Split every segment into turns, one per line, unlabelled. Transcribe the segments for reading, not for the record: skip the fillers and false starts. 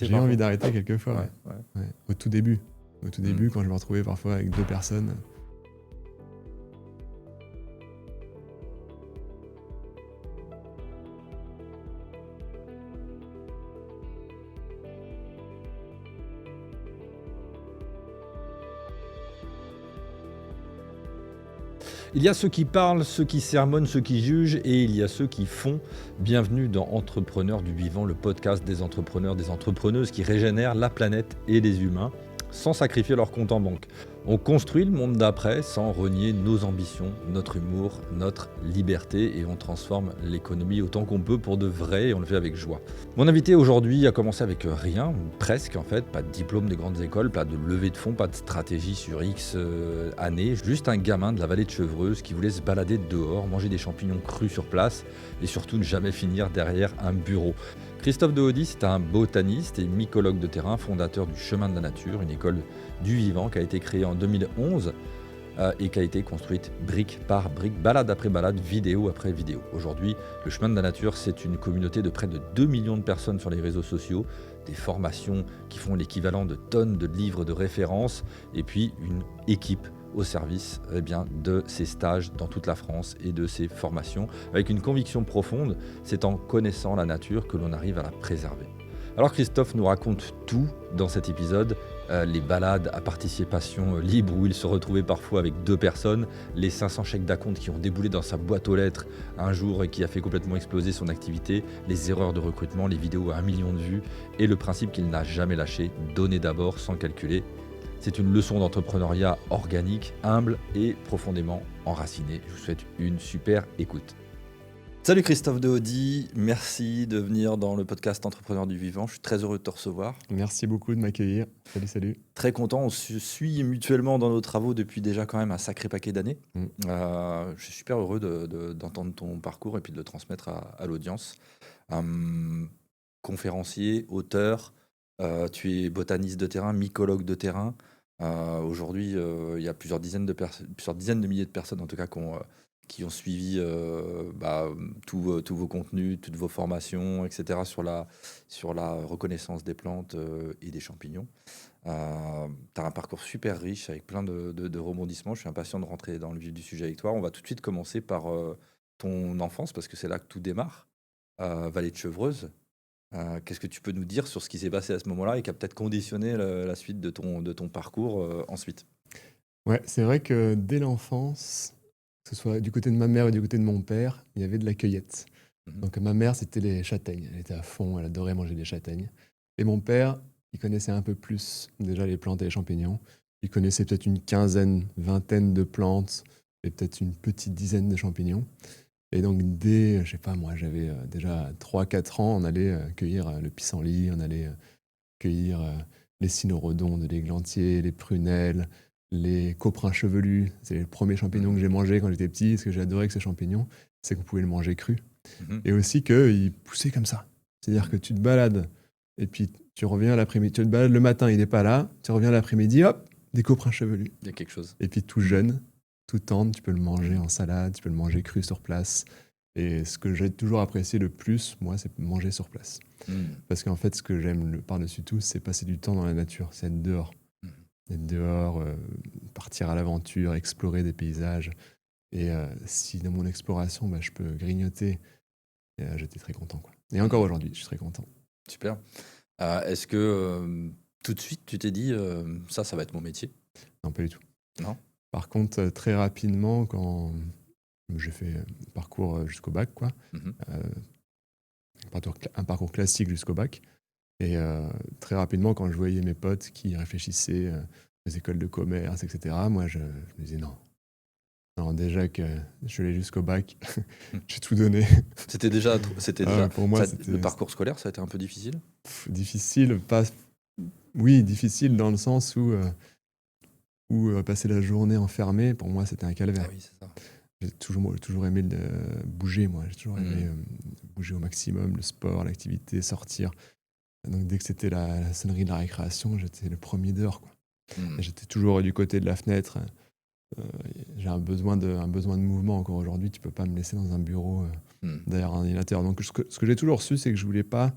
J'ai envie d'arrêter quelquefois.
Ouais.
Ouais. Au tout début, quand je me retrouvais parfois avec 2 personnes.
Il y a ceux qui parlent, ceux qui sermonnent, ceux qui jugent et il y a ceux qui font. Bienvenue dans Entrepreneurs du Vivant, le podcast des entrepreneurs, des entrepreneuses qui régénèrent la planète et les humains sans sacrifier leur compte en banque. On construit le monde d'après sans renier nos ambitions, notre humour, notre liberté et on transforme l'économie autant qu'on peut pour de vrai et on le fait avec joie. Mon invité aujourd'hui a commencé avec rien, ou presque en fait, pas de diplôme des grandes écoles, pas de levée de fonds, pas de stratégie sur X années, juste un gamin de la vallée de Chevreuse qui voulait se balader dehors, manger des champignons crus sur place et surtout ne jamais finir derrière un bureau. Christophe Deaudy, c'est un botaniste et mycologue de terrain, fondateur du Chemin de la Nature, une école du vivant qui a été créée en 2011 et qui a été construite brique par brique, balade après balade, vidéo après vidéo. Aujourd'hui, le Chemin de la Nature, c'est une communauté de près de 2 millions de personnes sur les réseaux sociaux, des formations qui font l'équivalent de tonnes de livres de référence et puis une équipe au service de ces stages dans toute la France et de ces formations, avec une conviction profonde, c'est en connaissant la nature que l'on arrive à la préserver. Alors Christophe nous raconte tout dans cet épisode, les balades à participation libre où il se retrouvait parfois avec 2 personnes, les 500 chèques d'acompte qui ont déboulé dans sa boîte aux lettres un jour et qui a fait complètement exploser son activité, les erreurs de recrutement, les vidéos à 1 million de vues et le principe qu'il n'a jamais lâché, donner d'abord sans calculer. C'est une leçon d'entrepreneuriat organique, humble et profondément enracinée. Je vous souhaite une super écoute. Salut Christophe Deaudy, merci de venir dans le podcast Entrepreneurs du Vivant. Je suis très heureux de te recevoir.
Merci beaucoup de m'accueillir. Salut.
Très content, on se suit mutuellement dans nos travaux depuis déjà quand même un sacré paquet d'années. Je suis super heureux d'entendre ton parcours et puis de le transmettre à l'audience. Conférencier, auteur, tu es botaniste de terrain, mycologue de terrain. Aujourd'hui, il y a plusieurs dizaines de milliers de personnes en tout cas qui ont suivi tous vos contenus, toutes vos formations, etc. sur la reconnaissance des plantes et des champignons. Tu as un parcours super riche avec plein de rebondissements. Je suis impatient de rentrer dans le vif du sujet avec toi. On va tout de suite commencer par ton enfance parce que c'est là que tout démarre. Vallée de Chevreuse. Qu'est-ce que tu peux nous dire sur ce qui s'est passé à ce moment-là et qui a peut-être conditionné la suite de ton parcours ensuite?
Ouais, c'est vrai que dès l'enfance, que ce soit du côté de ma mère ou du côté de mon père, il y avait de la cueillette. Donc ma mère, c'était les châtaignes. Elle était à fond, elle adorait manger des châtaignes. Et mon père, il connaissait un peu plus déjà les plantes et les champignons. Il connaissait peut-être une quinzaine, vingtaine de plantes et peut-être une petite dizaine de champignons. Et donc dès, je sais pas moi, j'avais déjà 3-4 ans, on allait cueillir le pissenlit, on allait cueillir les cynorrhodontes, les glantiers, les prunelles, les coprins chevelus. C'est les premiers champignons que j'ai mangés quand j'étais petit. Ce que j'ai adoré avec ces champignons, c'est qu'on pouvait le manger cru. Et aussi qu'ils poussaient comme ça. C'est-à-dire que tu te balades et puis tu reviens l'après-midi. Tu te balades le matin, il n'est pas là. Tu reviens l'après-midi, hop, des coprins chevelus.
Il y a quelque chose.
Et puis tout jeune, tout tendre, tu peux le manger en salade, tu peux le manger cru sur place. Et ce que j'ai toujours apprécié le plus, moi, c'est manger sur place. Parce qu'en fait, ce que j'aime par-dessus tout, c'est passer du temps dans la nature, c'est être dehors. Être dehors, partir à l'aventure, explorer des paysages. Et si dans mon exploration, je peux grignoter, j'étais très content, quoi. Et encore aujourd'hui, je suis très content.
Super. Est-ce que tout de suite, tu t'es dit, ça va être mon métier?
Non, pas du tout.
Non.
Par contre, très rapidement, quand j'ai fait un parcours jusqu'au bac, quoi, un parcours classique jusqu'au bac, et très rapidement, quand je voyais mes potes qui réfléchissaient aux écoles de commerce, etc., moi, je me disais non. Non, déjà que je suis allé jusqu'au bac, j'ai tout donné.
C'était déjà
pour moi,
le parcours scolaire, ça a été un peu difficile?
Difficile, difficile dans le sens où passer la journée enfermé, pour moi, c'était un calvaire.
Ah oui, c'est ça.
J'ai toujours aimé bouger, moi. J'ai toujours aimé bouger au maximum, le sport, l'activité, sortir. Donc, dès que c'était la sonnerie de la récréation, j'étais le premier dehors, quoi. Et j'étais toujours du côté de la fenêtre. J'ai un besoin de mouvement encore aujourd'hui. Tu peux pas me laisser dans un bureau derrière un ordinateur. Donc, ce que j'ai toujours su, c'est que je voulais pas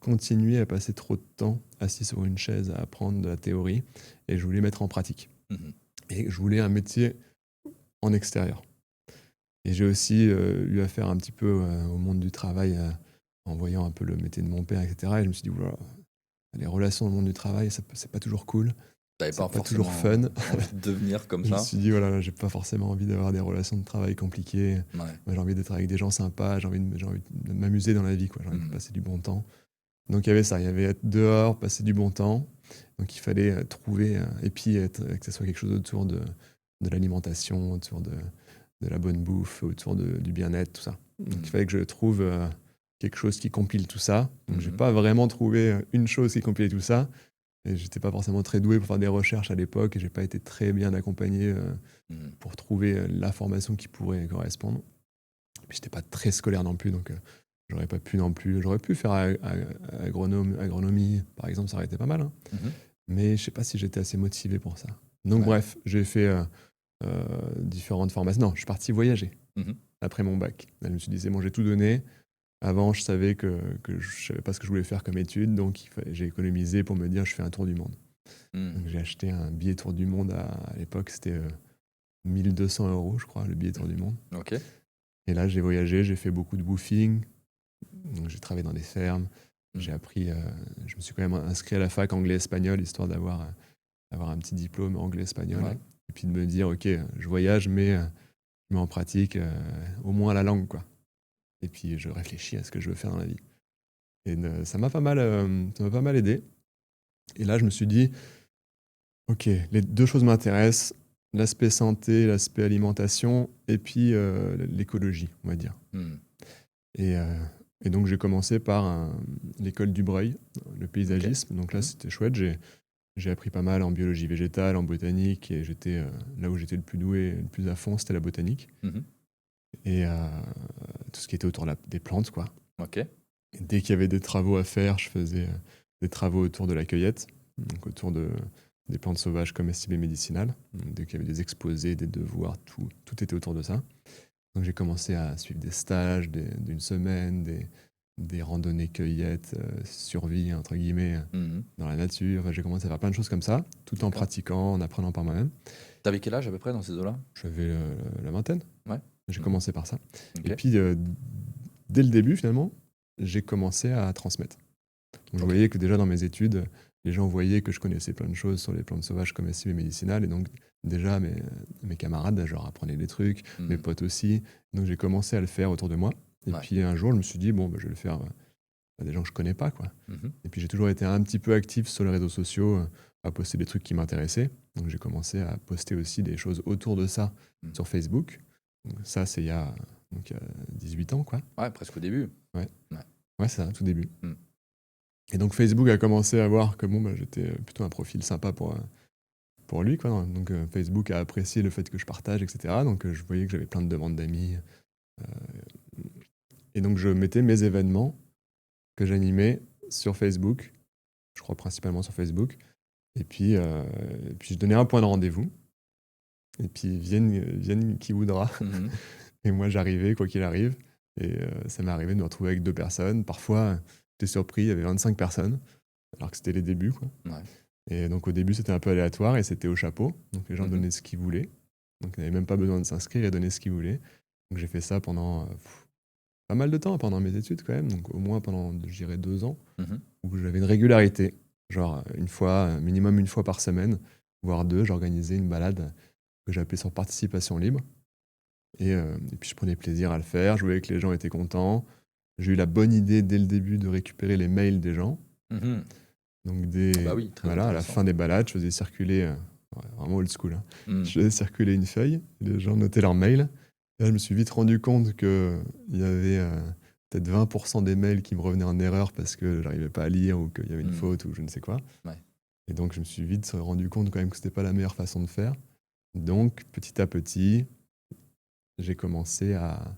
continuer à passer trop de temps assis sur une chaise à apprendre de la théorie et je voulais mettre en pratique.
Mhm.
Et je voulais un métier en extérieur. Et j'ai aussi eu affaire un petit peu au monde du travail en voyant un peu le métier de mon père, etc. Et je me suis dit, oula, les relations dans le monde du travail, c'est pas toujours cool.
T'avais
C'est
pas
pas
forcément
toujours fun.
envie de devenir comme
Je me
ça.
suis dit, voilà, j'ai pas forcément envie d'avoir des relations de travail compliquées.
Ouais.
Moi, j'ai envie d'être avec des gens sympas, j'ai envie de m'amuser dans la vie, quoi. J'ai envie de
Mhm.
passer du bon temps. Donc il y avait ça, il y avait être dehors, passer du bon temps. Donc il fallait trouver, et puis que ce soit quelque chose autour de l'alimentation, autour de la bonne bouffe, autour du bien-être, tout ça. Donc il fallait que je trouve quelque chose qui compile tout ça. Donc j'ai pas vraiment trouvé une chose qui compilait tout ça. Et j'étais pas forcément très doué pour faire des recherches à l'époque et j'ai pas été très bien accompagné pour trouver la formation qui pourrait correspondre. Et puis j'étais pas très scolaire non plus, donc j'aurais pas pu non plus. J'aurais pu faire agronomie, par exemple, ça aurait été pas mal. Hein.
Mhm.
Mais je sais pas si j'étais assez motivé pour ça. Donc
Ouais.
bref, j'ai fait différentes formations. Non, je suis parti voyager
Mhm.
après mon bac. Là, je me suis dit, c'est bon, j'ai tout donné. Avant, je savais que je savais pas ce que je voulais faire comme étude, donc j'ai économisé pour me dire, je fais un tour du monde.
Mhm.
Donc j'ai acheté un billet tour du monde à l'époque, c'était 1200 €, je crois, le billet tour du monde.
Ok.
Et là, j'ai voyagé, j'ai fait beaucoup de woofing. Donc j'ai travaillé dans des fermes. J'ai appris, je me suis quand même inscrit à la fac anglais-espagnol, histoire d'avoir un petit diplôme anglais-espagnol.
Ouais.
Et puis de me dire, ok, je voyage, mais je mets en pratique au moins la langue, quoi. Et puis je réfléchis à ce que je veux faire dans la vie. Et ça m'a pas mal aidé. Et là, je me suis dit, ok, les deux choses m'intéressent, l'aspect santé, l'aspect alimentation, et puis l'écologie, on va dire.
Mhm.
Et donc j'ai commencé par l'école du Breuil, le paysagisme. Donc là, c'était chouette. J'ai appris pas mal en biologie végétale, en botanique, et j'étais là où j'étais le plus doué, le plus à fond, c'était la botanique.
Mhm.
Et tout ce qui était autour des plantes, quoi.
Ok.
Et dès qu'il y avait des travaux à faire, je faisais des travaux autour de la cueillette, donc autour des plantes sauvages comestibles et médicinales. Donc, dès qu'il y avait des exposés, des devoirs, tout était autour de ça. Donc j'ai commencé à suivre des stages d'une semaine, des randonnées cueillettes, survie, entre guillemets,
Mhm.
dans la nature. Enfin, j'ai commencé à faire plein de choses comme ça, tout en
D'accord.
pratiquant, en apprenant par moi-même.
T'avais quel âge à peu près dans ces eaux-là?
J'avais la vingtaine.
Ouais.
J'ai commencé par ça.
Ok.
Et puis, dès le début, finalement, j'ai commencé à transmettre. Donc, je
Ok.
voyais que déjà dans mes études, les gens voyaient que je connaissais plein de choses sur les plantes sauvages comestibles et médicinales. Et donc, déjà, mes camarades, je leur apprenais des trucs, mes potes aussi. Donc, j'ai commencé à le faire autour de moi. Et
Ouais.
puis, un jour, je me suis dit, bon, je vais le faire à des gens que je connais pas, quoi.
Mhm.
Et puis, j'ai toujours été un petit peu actif sur les réseaux sociaux, à poster des trucs qui m'intéressaient. Donc, j'ai commencé à poster aussi des choses autour de ça sur Facebook. Donc, ça, c'est il y a 18 ans, quoi.
Ouais, presque au début.
Ouais, c'est ça, tout début.
Mm.
Et donc Facebook a commencé à voir que j'étais plutôt un profil sympa pour lui, quoi. Donc Facebook a apprécié le fait que je partage, etc. Donc je voyais que j'avais plein de demandes d'amis. Et donc je mettais mes événements que j'animais sur Facebook, je crois principalement sur Facebook. Et puis je donnais un point de rendez-vous. Et puis vienne qui voudra.
Mhm.
Et moi j'arrivais, quoi qu'il arrive. Et ça m'est arrivé de me retrouver avec 2 personnes. Parfois, j'étais surpris, il y avait 25 personnes, alors que c'était les débuts, quoi.
Ouais.
Et donc au début, c'était un peu aléatoire et c'était au chapeau. Donc les gens donnaient ce qu'ils voulaient. Donc ils n'avaient même pas besoin de s'inscrire et donner ce qu'ils voulaient. Donc j'ai fait ça pendant pas mal de temps, pendant mes études quand même. Donc au moins pendant, je dirais, 2 ans,
Mhm.
où j'avais une régularité. Genre minimum une fois par semaine, voire 2, j'organisais une balade que j'appelais sur participation libre. Et puis je prenais plaisir à le faire. Je voyais que les gens étaient contents. J'ai eu la bonne idée dès le début de récupérer les mails des gens.
Mhm.
Donc
Bah oui, très
à la
intéressant.
fin des balades, je faisais circuler, vraiment old school, hein.
Mhm.
Je faisais circuler une feuille, les gens notaient leurs mails. Et là, je me suis vite rendu compte qu'il y avait peut-être 20% des mails qui me revenaient en erreur parce que j'arrivais pas à lire ou qu'il y avait une faute ou je ne sais quoi.
Ouais.
Et donc je me suis vite rendu compte quand même que c'était pas la meilleure façon de faire. Donc petit à petit, j'ai commencé à...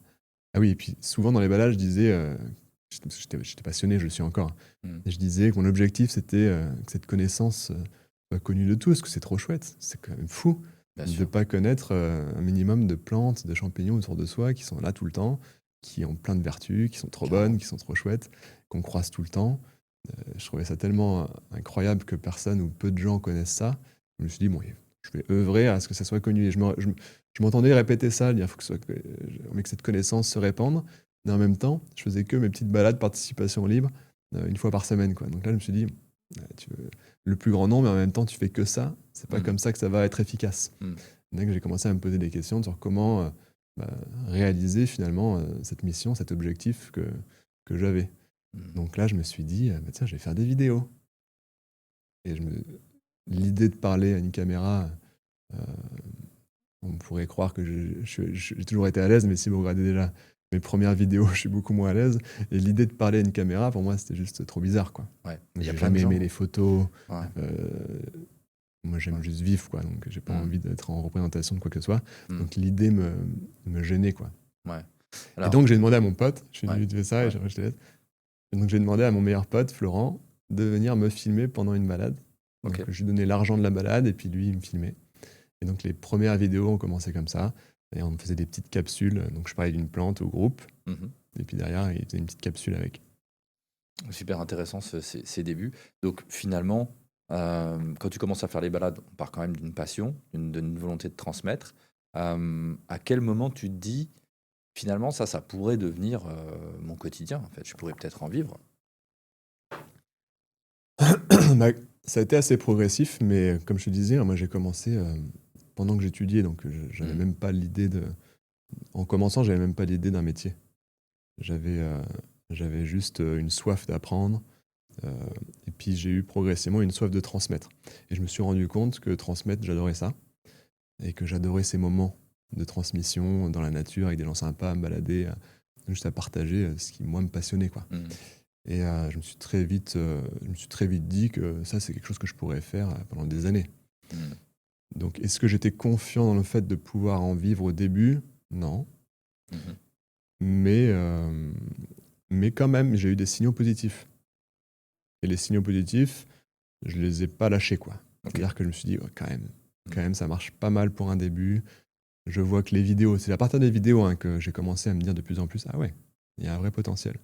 Ah oui, et puis souvent dans les balades, je disais... J'étais passionné, je le suis encore. Et je disais que mon objectif, c'était que cette connaissance soit connue de tous, que c'est trop chouette. C'est quand même fou
Bien
de ne
sûr.
pas connaître un minimum de plantes, de champignons autour de soi qui sont là tout le temps, qui ont plein de vertus, qui sont trop
Carrément.
bonnes, qui sont trop chouettes, qu'on croise tout le temps. Je trouvais ça tellement incroyable que personne ou peu de gens connaissent ça. Je me suis dit, bon, je vais œuvrer à ce que ça soit connu. Et je m'entendais répéter ça, dire faut que, que cette connaissance se répande. Mais en même temps, je faisais que mes petites balades participation libre une fois par semaine, quoi. Donc là, je me suis dit, tu veux le plus grand nombre, mais en même temps, tu fais que ça. C'est pas comme ça que ça va être efficace. Donc j'ai commencé à me poser des questions sur comment réaliser finalement cette mission, cet objectif que j'avais. Donc là, je me suis dit, tiens, je vais faire des vidéos. Et l'idée de parler à une caméra, on pourrait croire que j'ai toujours été à l'aise, mais si vous regardez déjà mes premières vidéos, je suis beaucoup moins à l'aise. Et l'idée de parler à une caméra, pour moi, c'était juste trop bizarre, quoi.
Ouais.
J'ai jamais aimé les photos.
Ouais.
Moi, j'aime juste vivre, quoi. Donc, j'ai pas envie d'être en représentation de quoi que ce soit. Donc, l'idée me gênait, quoi.
Ouais.
Alors, et donc, j'ai demandé à mon pote, je suis venu de ça,
ouais.
et je te laisse. Donc, j'ai demandé à mon meilleur pote, Florent, de venir me filmer pendant une balade. Donc, je lui donnais l'argent de la balade, et puis lui, il me filmait. Et donc, les premières vidéos ont commencé comme ça. Et on faisait des petites capsules. Donc, je parlais d'une plante au groupe. Et puis derrière, il faisait une petite capsule avec.
Super intéressant ces débuts. Donc, finalement, quand tu commences à faire les balades, on part quand même d'une passion, d'une volonté de transmettre. À quel moment tu te dis, finalement, ça pourrait devenir mon quotidien, en fait, je pourrais peut-être en vivre?
Ça a été assez progressif, mais comme je te disais, moi j'ai commencé pendant que j'étudiais, donc j'avais même pas l'idée de... En commençant, j'avais même pas l'idée d'un métier. J'avais juste une soif d'apprendre, et puis j'ai eu progressivement une soif de transmettre. Et je me suis rendu compte que transmettre, j'adorais ça, et que j'adorais ces moments de transmission dans la nature avec des gens sympas, à me balader, juste à partager ce qui, moi, me passionnait, quoi. Et je me suis très vite dit que ça, c'est quelque chose que je pourrais faire pendant des années. Donc, est-ce que j'étais confiant dans le fait de pouvoir en vivre au début? Non. Mais quand même, j'ai eu des signaux positifs. Et les signaux positifs, je les ai pas lâchés, quoi. C'est-à-dire que je me suis dit, quand même, ça marche pas mal pour un début. Je vois que les vidéos, c'est à partir des vidéos que j'ai commencé à me dire de plus en plus, ah ouais, il y a un vrai potentiel.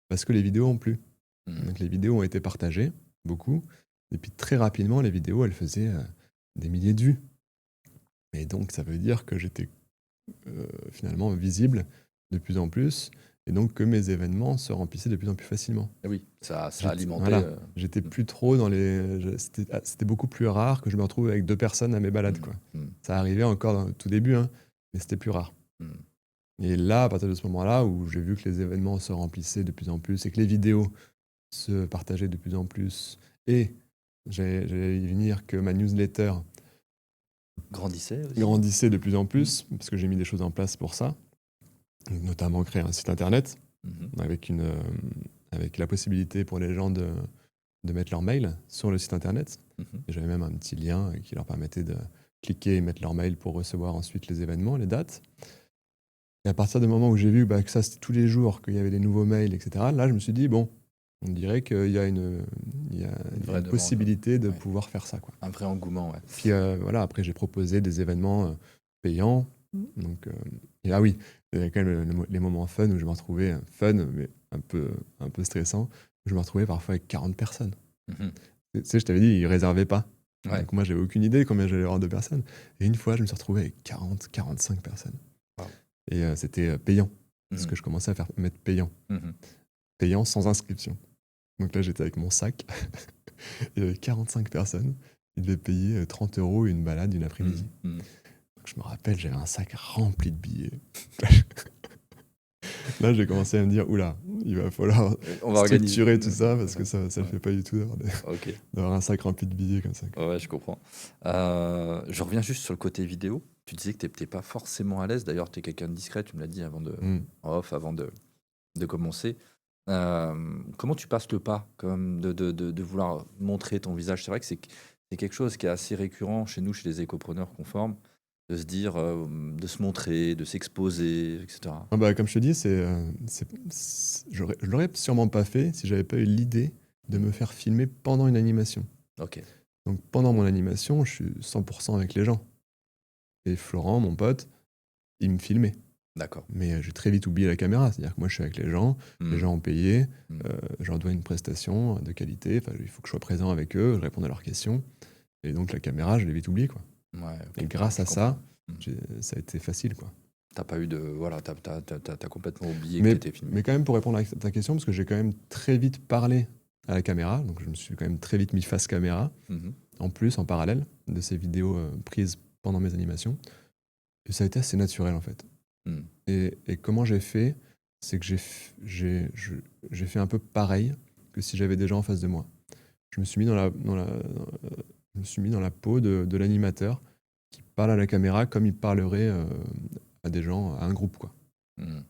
Parce que les vidéos ont plu. Donc les vidéos ont été partagées, beaucoup. Et puis très rapidement, les vidéos, elles faisaient des milliers de vues. Et donc ça veut dire que j'étais finalement visible de plus en plus. Et donc que mes événements se remplissaient de plus en plus facilement.
Et oui, ça alimentait...
Voilà. J'étais plus trop dans les... C'était beaucoup plus rare que je me retrouve avec 2 personnes à mes balades, quoi. Ça arrivait encore dans le tout début, mais c'était plus rare. Et là, à partir de ce moment-là, où j'ai vu que les événements se remplissaient de plus en plus et que les vidéos se partageaient de plus en plus, et j'allais y venir, que ma newsletter
grandissait
de plus en plus, parce que j'ai mis des choses en place pour ça, notamment créer un site internet avec la possibilité pour les gens de mettre leur mail sur le site internet. Et j'avais même un petit lien qui leur permettait de cliquer et mettre leur mail pour recevoir ensuite les événements, les dates. Et à partir du moment où j'ai vu que ça, c'était tous les jours, qu'il y avait des nouveaux mails, etc., là, je me suis dit, bon, on dirait qu'il y a une possibilité de pouvoir faire ça, quoi.
Un vrai engouement, ouais.
Puis voilà, après, j'ai proposé des événements payants. Donc, et là, oui, il y a quand même les moments fun où je me retrouvais, fun, mais un peu stressant, où je me retrouvais parfois avec 40 personnes. Tu sais, je t'avais dit, ils ne réservaient pas. Ouais. Donc moi, j'avais aucune idée combien j'allais avoir de personnes. Et une fois, je me suis retrouvé avec 40, 45 personnes. Wow. Et c'était payant, parce que je commençais à mettre payant. Payant sans inscription. Donc là, j'étais avec mon sac. Il y avait 45 personnes. Ils devaient payer 30 € une balade une après-midi. Donc je me rappelle, j'avais un sac rempli de billets. Là, j'ai commencé à me dire, oula, il va falloir structurer tout ça, parce que ça ne le fait pas du tout d'avoir un sac rempli de billets comme ça.
Ouais, je comprends. Je reviens juste sur le côté vidéo. Tu disais que tu n'étais pas forcément à l'aise. D'ailleurs, tu es quelqu'un de discret, tu me l'as dit avant de commencer. Comment tu passes le pas quand même, de vouloir montrer ton visage? C'est vrai que c'est quelque chose qui est assez récurrent chez nous, chez les écopreneurs qu'on forme, de se dire, de se montrer, de s'exposer, etc.
Ah bah, comme je te dis, je l'aurais sûrement pas fait si j'avais pas eu l'idée de me faire filmer pendant une animation.
Ok.
Donc pendant mon animation, je suis 100% avec les gens. Et Florent, mon pote, il me filmait.
D'accord.
Mais j'ai très vite oublié la caméra. C'est-à-dire que moi, je suis avec les gens ont payé, je leur dois une prestation de qualité, il faut que je sois présent avec eux, je réponde à leurs questions. Et donc la caméra, je l'ai vite oubliée, quoi.
Ouais, ok.
Et grâce à
Je comprends.
ça, ça a été facile, quoi.
T'as pas eu de. Voilà, t'as complètement oublié que
Mais,
t'étais filmé.
mais quand même, pour répondre à ta question, parce que j'ai quand même très vite parlé à la caméra, donc je me suis quand même très vite mis face caméra,
Mhm.
en plus, en parallèle de ces vidéos prises pendant mes animations. Et ça a été assez naturel, en fait.
Mhm.
Et comment j'ai fait, c'est que j'ai fait un peu pareil que si j'avais des gens en face de moi. Je me suis mis je me suis mis dans la peau de l'animateur qui parle à la caméra comme il parlerait à des gens, à un groupe, quoi.
Mhm.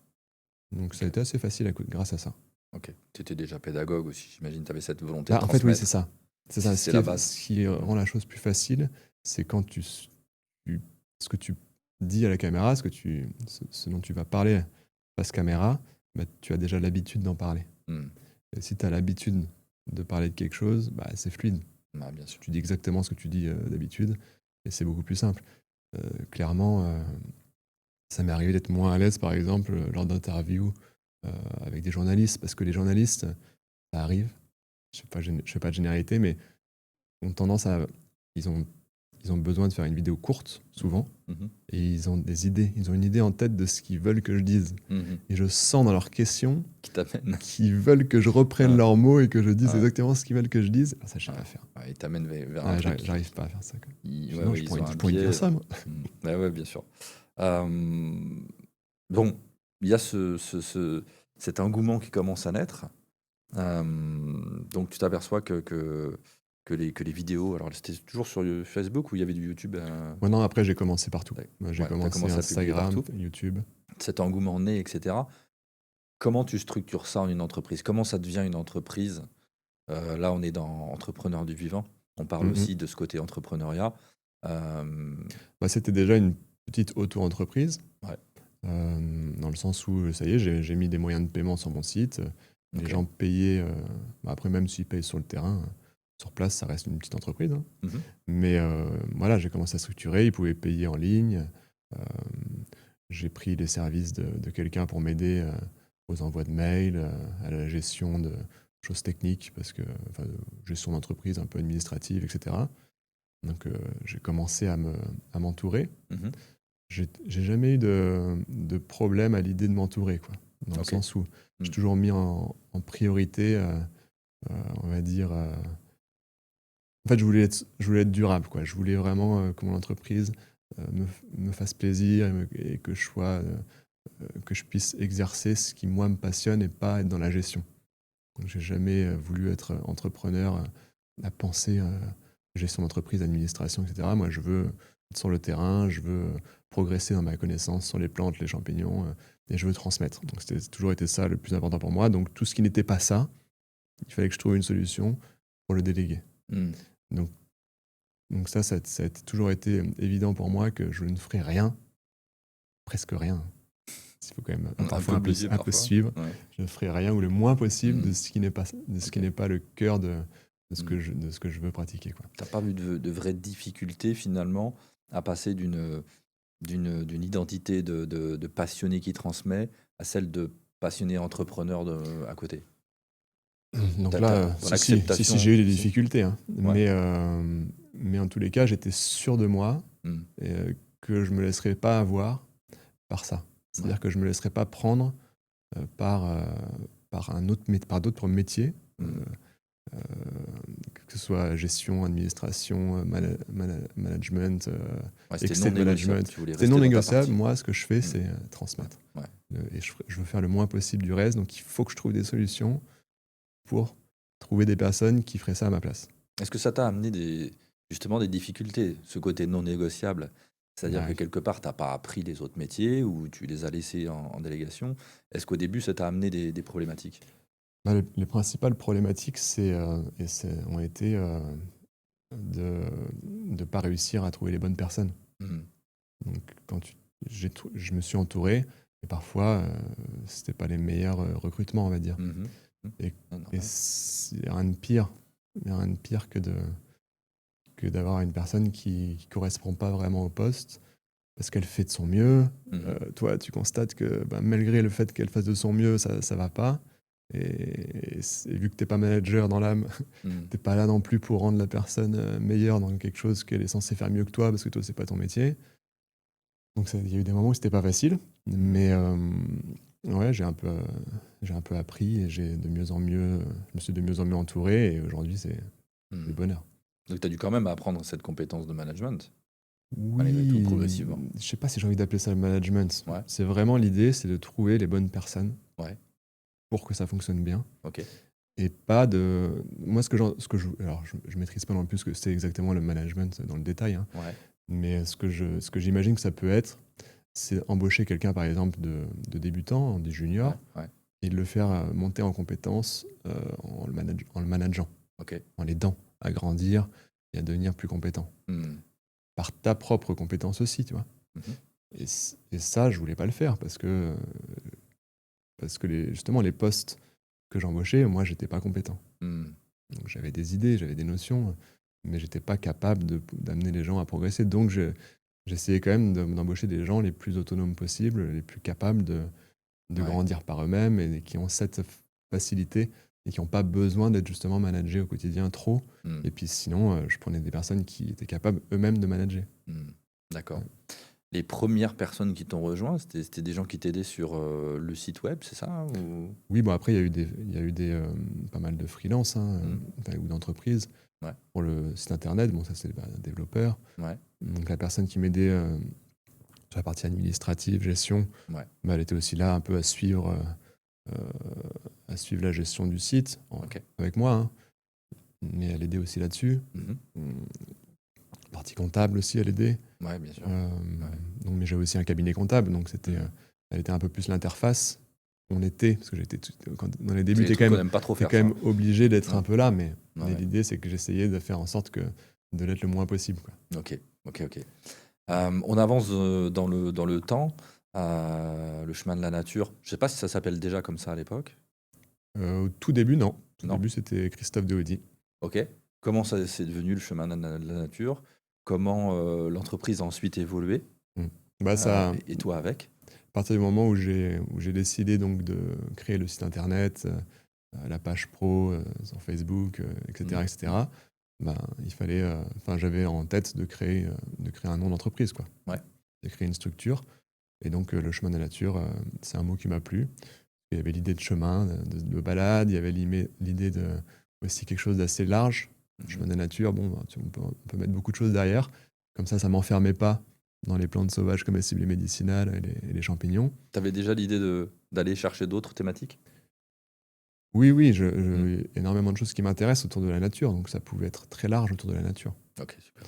Donc ça a été assez facile grâce à ça.
Ok. T'étais déjà pédagogue aussi, j'imagine. T'avais cette volonté de
Bah, en fait, oui,
transmettre.
c'est ça. C'est ça.
C'est la base.
Ce qui rend la chose plus facile, c'est quand ce que tu dis à la caméra, ce dont tu vas parler face caméra, bah, tu as déjà l'habitude d'en parler.
Mhm.
Et si tu as l'habitude de parler de quelque chose, bah, c'est fluide.
Ouais, bien sûr.
Tu dis exactement ce que tu dis d'habitude et c'est beaucoup plus simple. Clairement, ça m'est arrivé d'être moins à l'aise, par exemple, lors d'interviews avec des journalistes, parce que les journalistes, ça arrive, je ne fais pas de généralité, mais ont tendance à. Ils ont, ils ont besoin de faire une vidéo courte, souvent,
Mhm.
et ils ont des idées. Ils ont une idée en tête de ce qu'ils veulent que je dise.
Mhm.
Et je sens dans leurs questions
Qui t'amène.
qu'ils veulent que je reprenne
Ouais.
leurs mots et que je dise
Ouais.
exactement ce qu'ils veulent que je dise. Ah, ça, je sais pas faire.
Ouais, ils t'amènent vers un
Ah,
truc.
j'arrive pas à faire ça.
Ouais,
Sinon,
ouais,
je
ils ont un
pourrais
biais.
dire ça, moi.
Ouais, ouais, bien sûr. Bon, il y a cet engouement qui commence à naître. Donc tu t'aperçois que les vidéos, alors c'était toujours sur Facebook ou il y avait du YouTube.
Maintenant, après, j'ai commencé partout. Moi, j'ai
Ouais, t'as
commencé
commencé à publier
Instagram,
partout.
YouTube.
Cet engouement naît, etc. Comment tu structures ça en une entreprise? Comment ça devient une entreprise? Là, on est dans entrepreneur du vivant. On parle
Mhm.
aussi de ce côté entrepreneuriat. Euh,
Bah, c'était déjà une petite auto-entreprise,
ouais,
dans le sens où, ça y est, j'ai mis des moyens de paiement sur mon site. Les
ok.
gens payaient. Bah, après, même s'ils payent sur le terrain, sur place, ça reste une petite entreprise, hein.
Mhm.
Mais voilà, j'ai commencé à structurer. Ils pouvaient payer en ligne. Euh, j'ai pris les services de quelqu'un pour m'aider aux envois de mails, à la gestion de choses techniques, parce que, enfin, gestion d'entreprise un peu administrative, etc. Donc j'ai commencé à m'entourer.
Mhm.
J'ai jamais eu de problème à l'idée de m'entourer, quoi. Dans le
Ok.
sens où j'ai
Mm.
toujours mis en priorité, on va dire. En fait, je voulais être durable, quoi. Je voulais vraiment que mon entreprise me fasse plaisir et que que je puisse exercer ce qui, moi, me passionne et pas être dans la gestion. Donc, j'ai jamais voulu être entrepreneur à penser gestion d'entreprise, administration, etc. Moi, je veux être sur le terrain, je veux progresser dans ma connaissance sur les plantes, les champignons, et je veux transmettre. Donc, c'était toujours été ça le plus important pour moi. Donc, tout ce qui n'était pas ça, il fallait que je trouve une solution pour le déléguer.
Mm.
Donc, ça a toujours été évident pour moi que je ne ferais rien, presque rien. Il faut quand même parfois
obligé
un peu
parfois.
suivre.
Ouais.
Je ne ferai rien ou le moins possible
Mm.
de ce qui n'est pas,
Ok.
n'est pas le cœur de ce
Mm.
de ce que je veux pratiquer, quoi.
T'as pas vu de vraies difficultés finalement à passer d'une identité de passionné qui transmet à celle de passionné entrepreneur à côté?
Donc
T'as
là,
dans
si,
l'acceptation,
j'ai eu des
si?
difficultés, hein.
Ouais.
Mais en tous les cas, j'étais sûr de moi
Mm.
et, que je me laisserais pas avoir par ça.
Ouais.
C'est-à-dire que je me laisserais pas prendre par, par d'autres métiers,
Mm.
euh, que ce soit gestion, administration, management,
Ouais, c'était non
excel
négociable.
management.
Tu voulais
C'est
rester
non
dans ta
négociable.
partie.
Moi, ce que je fais,
Mm.
c'est transmettre.
Ouais.
Et je veux faire le moins possible du reste. Donc, il faut que je trouve des solutions pour trouver des personnes qui feraient ça à ma place.
Est-ce que ça t'a amené justement des difficultés, ce côté non négociable? C'est-à-dire que
Ouais.
quelque part, tu n'as pas appris les autres métiers ou tu les as laissés en délégation. Est-ce qu'au début, ça t'a amené des problématiques?
Bah, les principales problématiques ont été de ne pas réussir à trouver les bonnes personnes.
Mhm.
Donc, je me suis entouré, et parfois, c'était pas les meilleurs recrutements, on va dire.
Mhm.
Et,
Ah, normal.
il n'y a rien de pire. Il y a rien de pire que d'avoir une personne qui correspond pas vraiment au poste parce qu'elle fait de son mieux.
Mhm.
Toi, tu constates que malgré le fait qu'elle fasse de son mieux, ça ne va pas. Et vu que tu n'es pas manager dans l'âme,
Mhm.
tu n'es pas là non plus pour rendre la personne meilleure dans quelque chose qu'elle est censée faire mieux que toi, parce que toi, c'est pas ton métier. Donc il y a eu des moments où c'était pas facile, mais ouais, j'ai un peu appris et je me suis de mieux en mieux entouré et aujourd'hui c'est
Mhm.
du bonheur.
Donc, tu as dû quand même apprendre cette compétence de management, malgré tout,
Oui,
progressivement.
je sais pas si j'ai envie d'appeler ça le management.
Ouais,
C'est vraiment l'idée, c'est de trouver les bonnes personnes
ouais,
pour que ça fonctionne bien
ok.
et pas de. Moi, alors je maîtrise pas non plus ce que c'est exactement le management dans le détail, hein,
Ouais,
mais ce que j'imagine que ça peut être, c'est embaucher quelqu'un par exemple de débutant, des
ouais,
juniors,
ouais,
et de le faire monter en compétences en le manageant,
ok.
en l'aidant à grandir et à devenir plus compétent.
Mhm.
Par ta propre compétence aussi, tu vois.
Mhm.
Et ça, je voulais pas le faire parce que justement, les postes que j'embauchais, moi, j'étais pas compétent.
Mhm.
Donc j'avais des idées, j'avais des notions, mais j'étais pas capable d'amener les gens à progresser. Donc j'essayais quand même d'embaucher des gens les plus autonomes possibles, les plus capables de
Ouais.
grandir par eux-mêmes et qui ont cette facilité et qui n'ont pas besoin d'être justement managés au quotidien trop.
Mhm.
Et puis sinon, je prenais des personnes qui étaient capables eux-mêmes de manager.
Mhm. D'accord.
Ouais.
Les premières personnes qui t'ont rejoint, c'était des gens qui t'aidaient sur le site web, c'est ça ou...
Oui, bon après, il y a eu pas mal de freelance hein,
Mhm.
ou d'entreprises.
Ouais.
Pour le site internet, bon, ça c'est un développeur.
Ouais,
Donc la personne qui m'aidait sur la partie administrative, gestion,
ouais,
elle était aussi là un peu euh, à suivre la gestion du site
ok.
avec moi, hein. Mais elle aidait aussi là-dessus.
Mhm.
Partie comptable aussi, elle aidait.
Ouais, bien sûr.
Euh,
Ouais.
donc, mais j'avais aussi un cabinet comptable, donc elle était un peu plus l'interface. Parce que dans les débuts,
C'est des trucs qu'on n'aime pas trop
t'es
faire,
quand
ça.
même obligé d'être
Ouais.
un peu là, mais
Ouais.
l'idée c'est que j'essayais de faire en sorte de l'être le moins possible, quoi.
Ok, ok, ok. On avance dans le temps. Le chemin de la nature. Je sais pas si ça s'appelle déjà comme ça à l'époque.
Au tout début, non. Au tout
Non.
début, c'était Christophe Deaudy.
Ok. Comment ça c'est devenu le chemin de la nature? Comment l'entreprise a ensuite évolué?
Mm. Bah, ça,
Et toi avec?
à partir du moment où j'ai décidé donc de créer le site internet, la page pro sur Facebook, etc.,
Mm.
etc., ben, il fallait, j'avais en tête de créer un nom d'entreprise, quoi.
Ouais.
De créer une structure. Et donc, le chemin de la nature, c'est un mot qui m'a plu. Il y avait l'idée de chemin, de balade, il y avait l'idée de aussi quelque chose d'assez large.
Mhm.
Chemin de la nature, bon, on peut mettre beaucoup de choses derrière. Comme ça m'enfermait pas dans les plantes sauvages comestibles et médicinales et les champignons.
T'avais déjà l'idée d'aller chercher d'autres thématiques?
Oui, oui, énormément de choses qui m'intéressent autour de la nature, donc ça pouvait être très large autour de la nature.
Ok, super.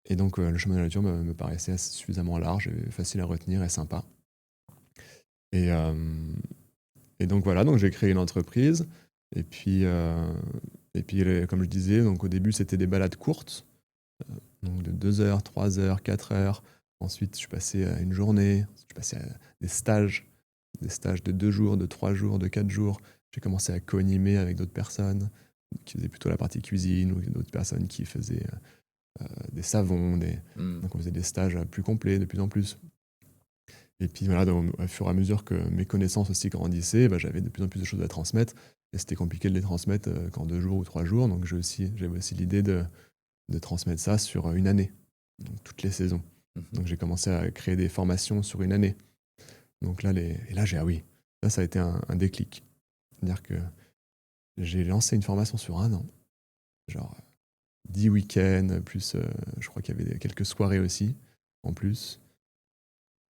Et donc le chemin de la nature me paraissait suffisamment large et facile à retenir et sympa. Et, euh, et donc voilà, donc j'ai créé une entreprise. Et puis, comme je disais, donc au début c'était des balades courtes, donc de 2 heures, 3 heures, 4 heures. Ensuite je suis passé à une journée, je suis passé à des stages de 2 jours, de 3 jours, de 4 jours. J'ai commencé à co-animer avec d'autres personnes qui faisaient plutôt la partie cuisine ou d'autres personnes qui faisaient des savons.
Mm.
Donc on faisait des stages plus complets de plus en plus. Et puis voilà, au fur et à mesure que mes connaissances aussi grandissaient, j'avais de plus en plus de choses à transmettre. Et c'était compliqué de les transmettre qu'en 2 jours ou 3 jours. Donc j'avais aussi l'idée de transmettre ça sur une année, donc toutes les saisons.
Mhm.
Donc j'ai commencé à créer des formations sur une année. Donc là, là ça a été un déclic. C'est-à-dire que j'ai lancé une formation sur un an, genre 10 week-ends, plus je crois qu'il y avait quelques soirées aussi, en plus.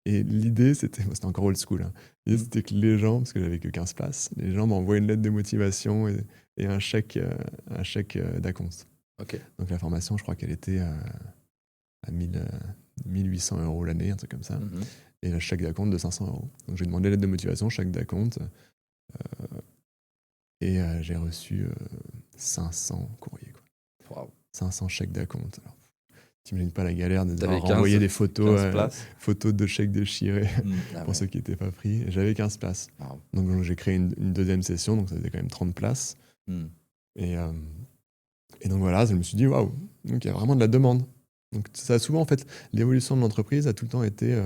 Et l'idée, c'était encore old school, hein. L'idée, c'était que les gens, parce que j'avais que 15 places, les gens m'envoient une lettre de motivation et un chèque d'acompte.
Ok.
Donc la formation, je crois qu'elle était à 1800 € l'année, un truc comme ça.
Mhm.
Et le chèque d'acompte de 500 €. Donc j'ai demandé l'aide de motivation, chèque d'acompte, et j'ai reçu 500 courriers, quoi.
Waouh.
500 chèques d'acompte. Alors, t'imagines pas la galère de
T'avais
devoir renvoyer des
15
photos,
places.
photos de chèques déchirés
Mm. Ah
pour
ouais.
ceux qui n'étaient pas pris. Et j'avais 15 places.
Waouh.
Donc j'ai créé une deuxième session, donc ça faisait quand même 30 places.
Mm.
Et, euh, et donc voilà, je me suis dit, waouh, donc il y a vraiment de la demande. Donc ça a souvent, en fait, l'évolution de l'entreprise a tout le temps été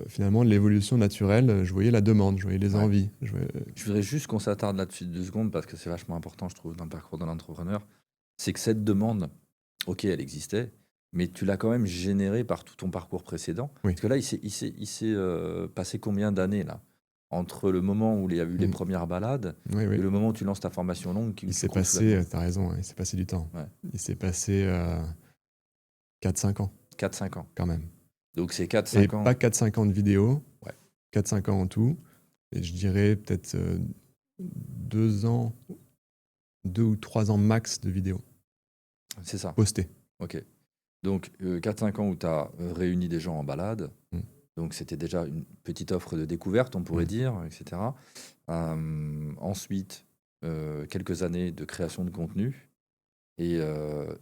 finalement l'évolution naturelle. Je voyais la demande, je voyais les
Ouais.
envies.
Je voudrais juste qu'on s'attarde là-dessus 2 secondes parce que c'est vachement important, je trouve, dans le parcours d'un entrepreneur. C'est que cette demande, OK, elle existait, mais tu l'as quand même générée par tout ton parcours précédent.
Oui.
Parce que là, il s'est passé combien d'années là? Entre le moment où il y a eu les
Mm.
premières balades
Oui,
et
oui.
le moment où tu lances ta formation longue
Il
qui
s'est
croule sous la
passé,
tente.
t'as raison, il s'est passé du temps.
Ouais.
Il s'est passé 4-5 ans
4-5 ans.
quand même.
Donc c'est
Et
4-5 ans.
pas 4-5 ans de vidéo,
Ouais.
4-5 ans en tout. Et je dirais peut-être 2 ans, 2 ou 3 ans max de vidéo
C'est ça.
postées.
OK. Donc 4-5 ans où tu as réuni des gens en balade.
Mm.
Donc c'était déjà une petite offre de découverte, on pourrait
Mm.
dire, etc. Ensuite, quelques années de création de contenu. Et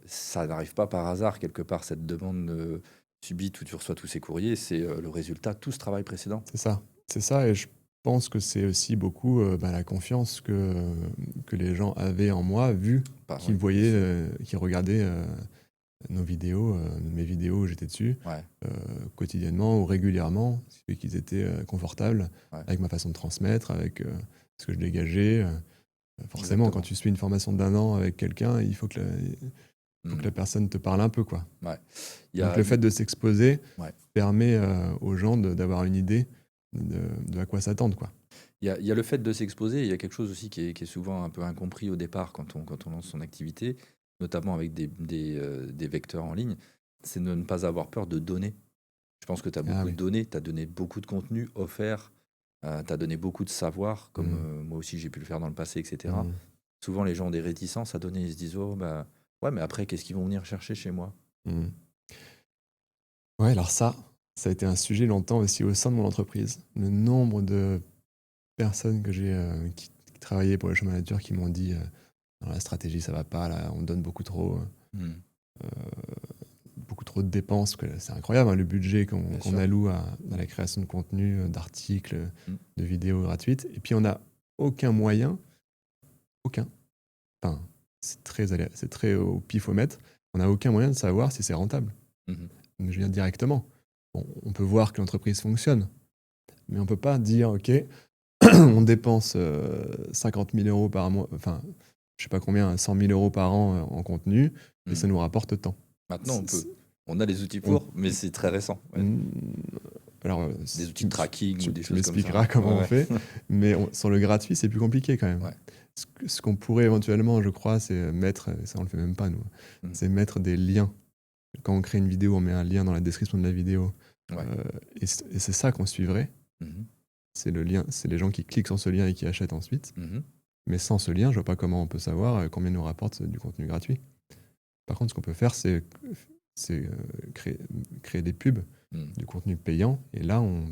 ça n'arrive pas par hasard, quelque part, cette demande subite où tu reçois tous ces courriers. C'est le résultat de tout ce travail précédent.
C'est ça, et je pense que c'est aussi beaucoup la confiance que les gens avaient en moi, vu
Bah,
qu'ils
oui,
voyaient,
bien sûr.
qu'ils regardaient nos vidéos, mes vidéos où j'étais dessus,
Ouais,
quotidiennement ou régulièrement, ce qui fait qu'ils étaient confortables
ouais,
avec ma façon de transmettre, avec ce que je dégageais. Forcément, quand
exactement.
tu suis une formation d'un an avec quelqu'un, il faut que
Mm.
la personne te parle un peu, quoi.
Ouais. Il y
Donc
a,
le fait de s'exposer
ouais.
permet aux gens d'avoir une idée de à quoi s'attendre, quoi.
Il y a le fait de s'exposer, il y a quelque chose aussi qui est souvent un peu incompris au départ quand on lance son activité, notamment avec des vecteurs en ligne, c'est de ne pas avoir peur de donner. Je pense que tu as
Ah
beaucoup
oui.
donné, tu as donné beaucoup de contenu offert, tu as donné beaucoup de savoir, comme
Mm.
moi aussi j'ai pu le faire dans le passé, etc.
Mm.
Souvent les gens ont des réticences à donner, ils se disent, oh bah ouais, mais après, qu'est-ce qu'ils vont venir chercher chez moi?
Mm. Ouais, alors ça a été un sujet longtemps aussi au sein de mon entreprise. Le nombre de personnes que j'ai qui travaillaient pour le show manager qui m'ont dit non, la stratégie ça va pas, là, on donne
Hmm,
beaucoup trop de dépenses. C'est incroyable, hein, le budget
bien
qu'on
sûr.
alloue à la création de contenu, d'articles,
Hmm,
de vidéos gratuites. Et puis on n'a aucun moyen, aucun. Enfin, c'est très au pifomètre. On n'a aucun moyen de savoir si c'est rentable.
mhm,
Donc, je viens directement. Bon, on peut voir que l'entreprise fonctionne, mais on peut pas dire, OK, on dépense 50 000 euros par mois, enfin, je sais pas combien, 100 000 euros par an en contenu, et ça
hmm.
nous rapporte tant.
Maintenant, on
C'est-
peut.
c'est-
On a les outils
on-
pour, mais c'est très récent. Ouais.
Mm, alors,
Des outils de tracking ou des
tu
choses comme ça.
m'expliqueras comment
Ouais,
on
ouais.
fait, mais sur le gratuit, c'est plus compliqué quand même.
Ouais.
Ce qu'on pourrait éventuellement, je crois, c'est mettre, ça on le fait même pas nous,
Mm.
c'est mettre des liens. Quand on crée une vidéo, on met un lien dans la description de la vidéo,
Ouais.
et c'est ça qu'on suivrait.
Mhm,
C'est le lien, c'est les gens qui cliquent sur ce lien et qui achètent ensuite.
mhm.
Mais sans ce lien, je vois pas comment on peut savoir combien nous rapporte du contenu gratuit. Par contre, ce qu'on peut faire, c'est créer des pubs,
Mm.
du contenu payant. Et là, on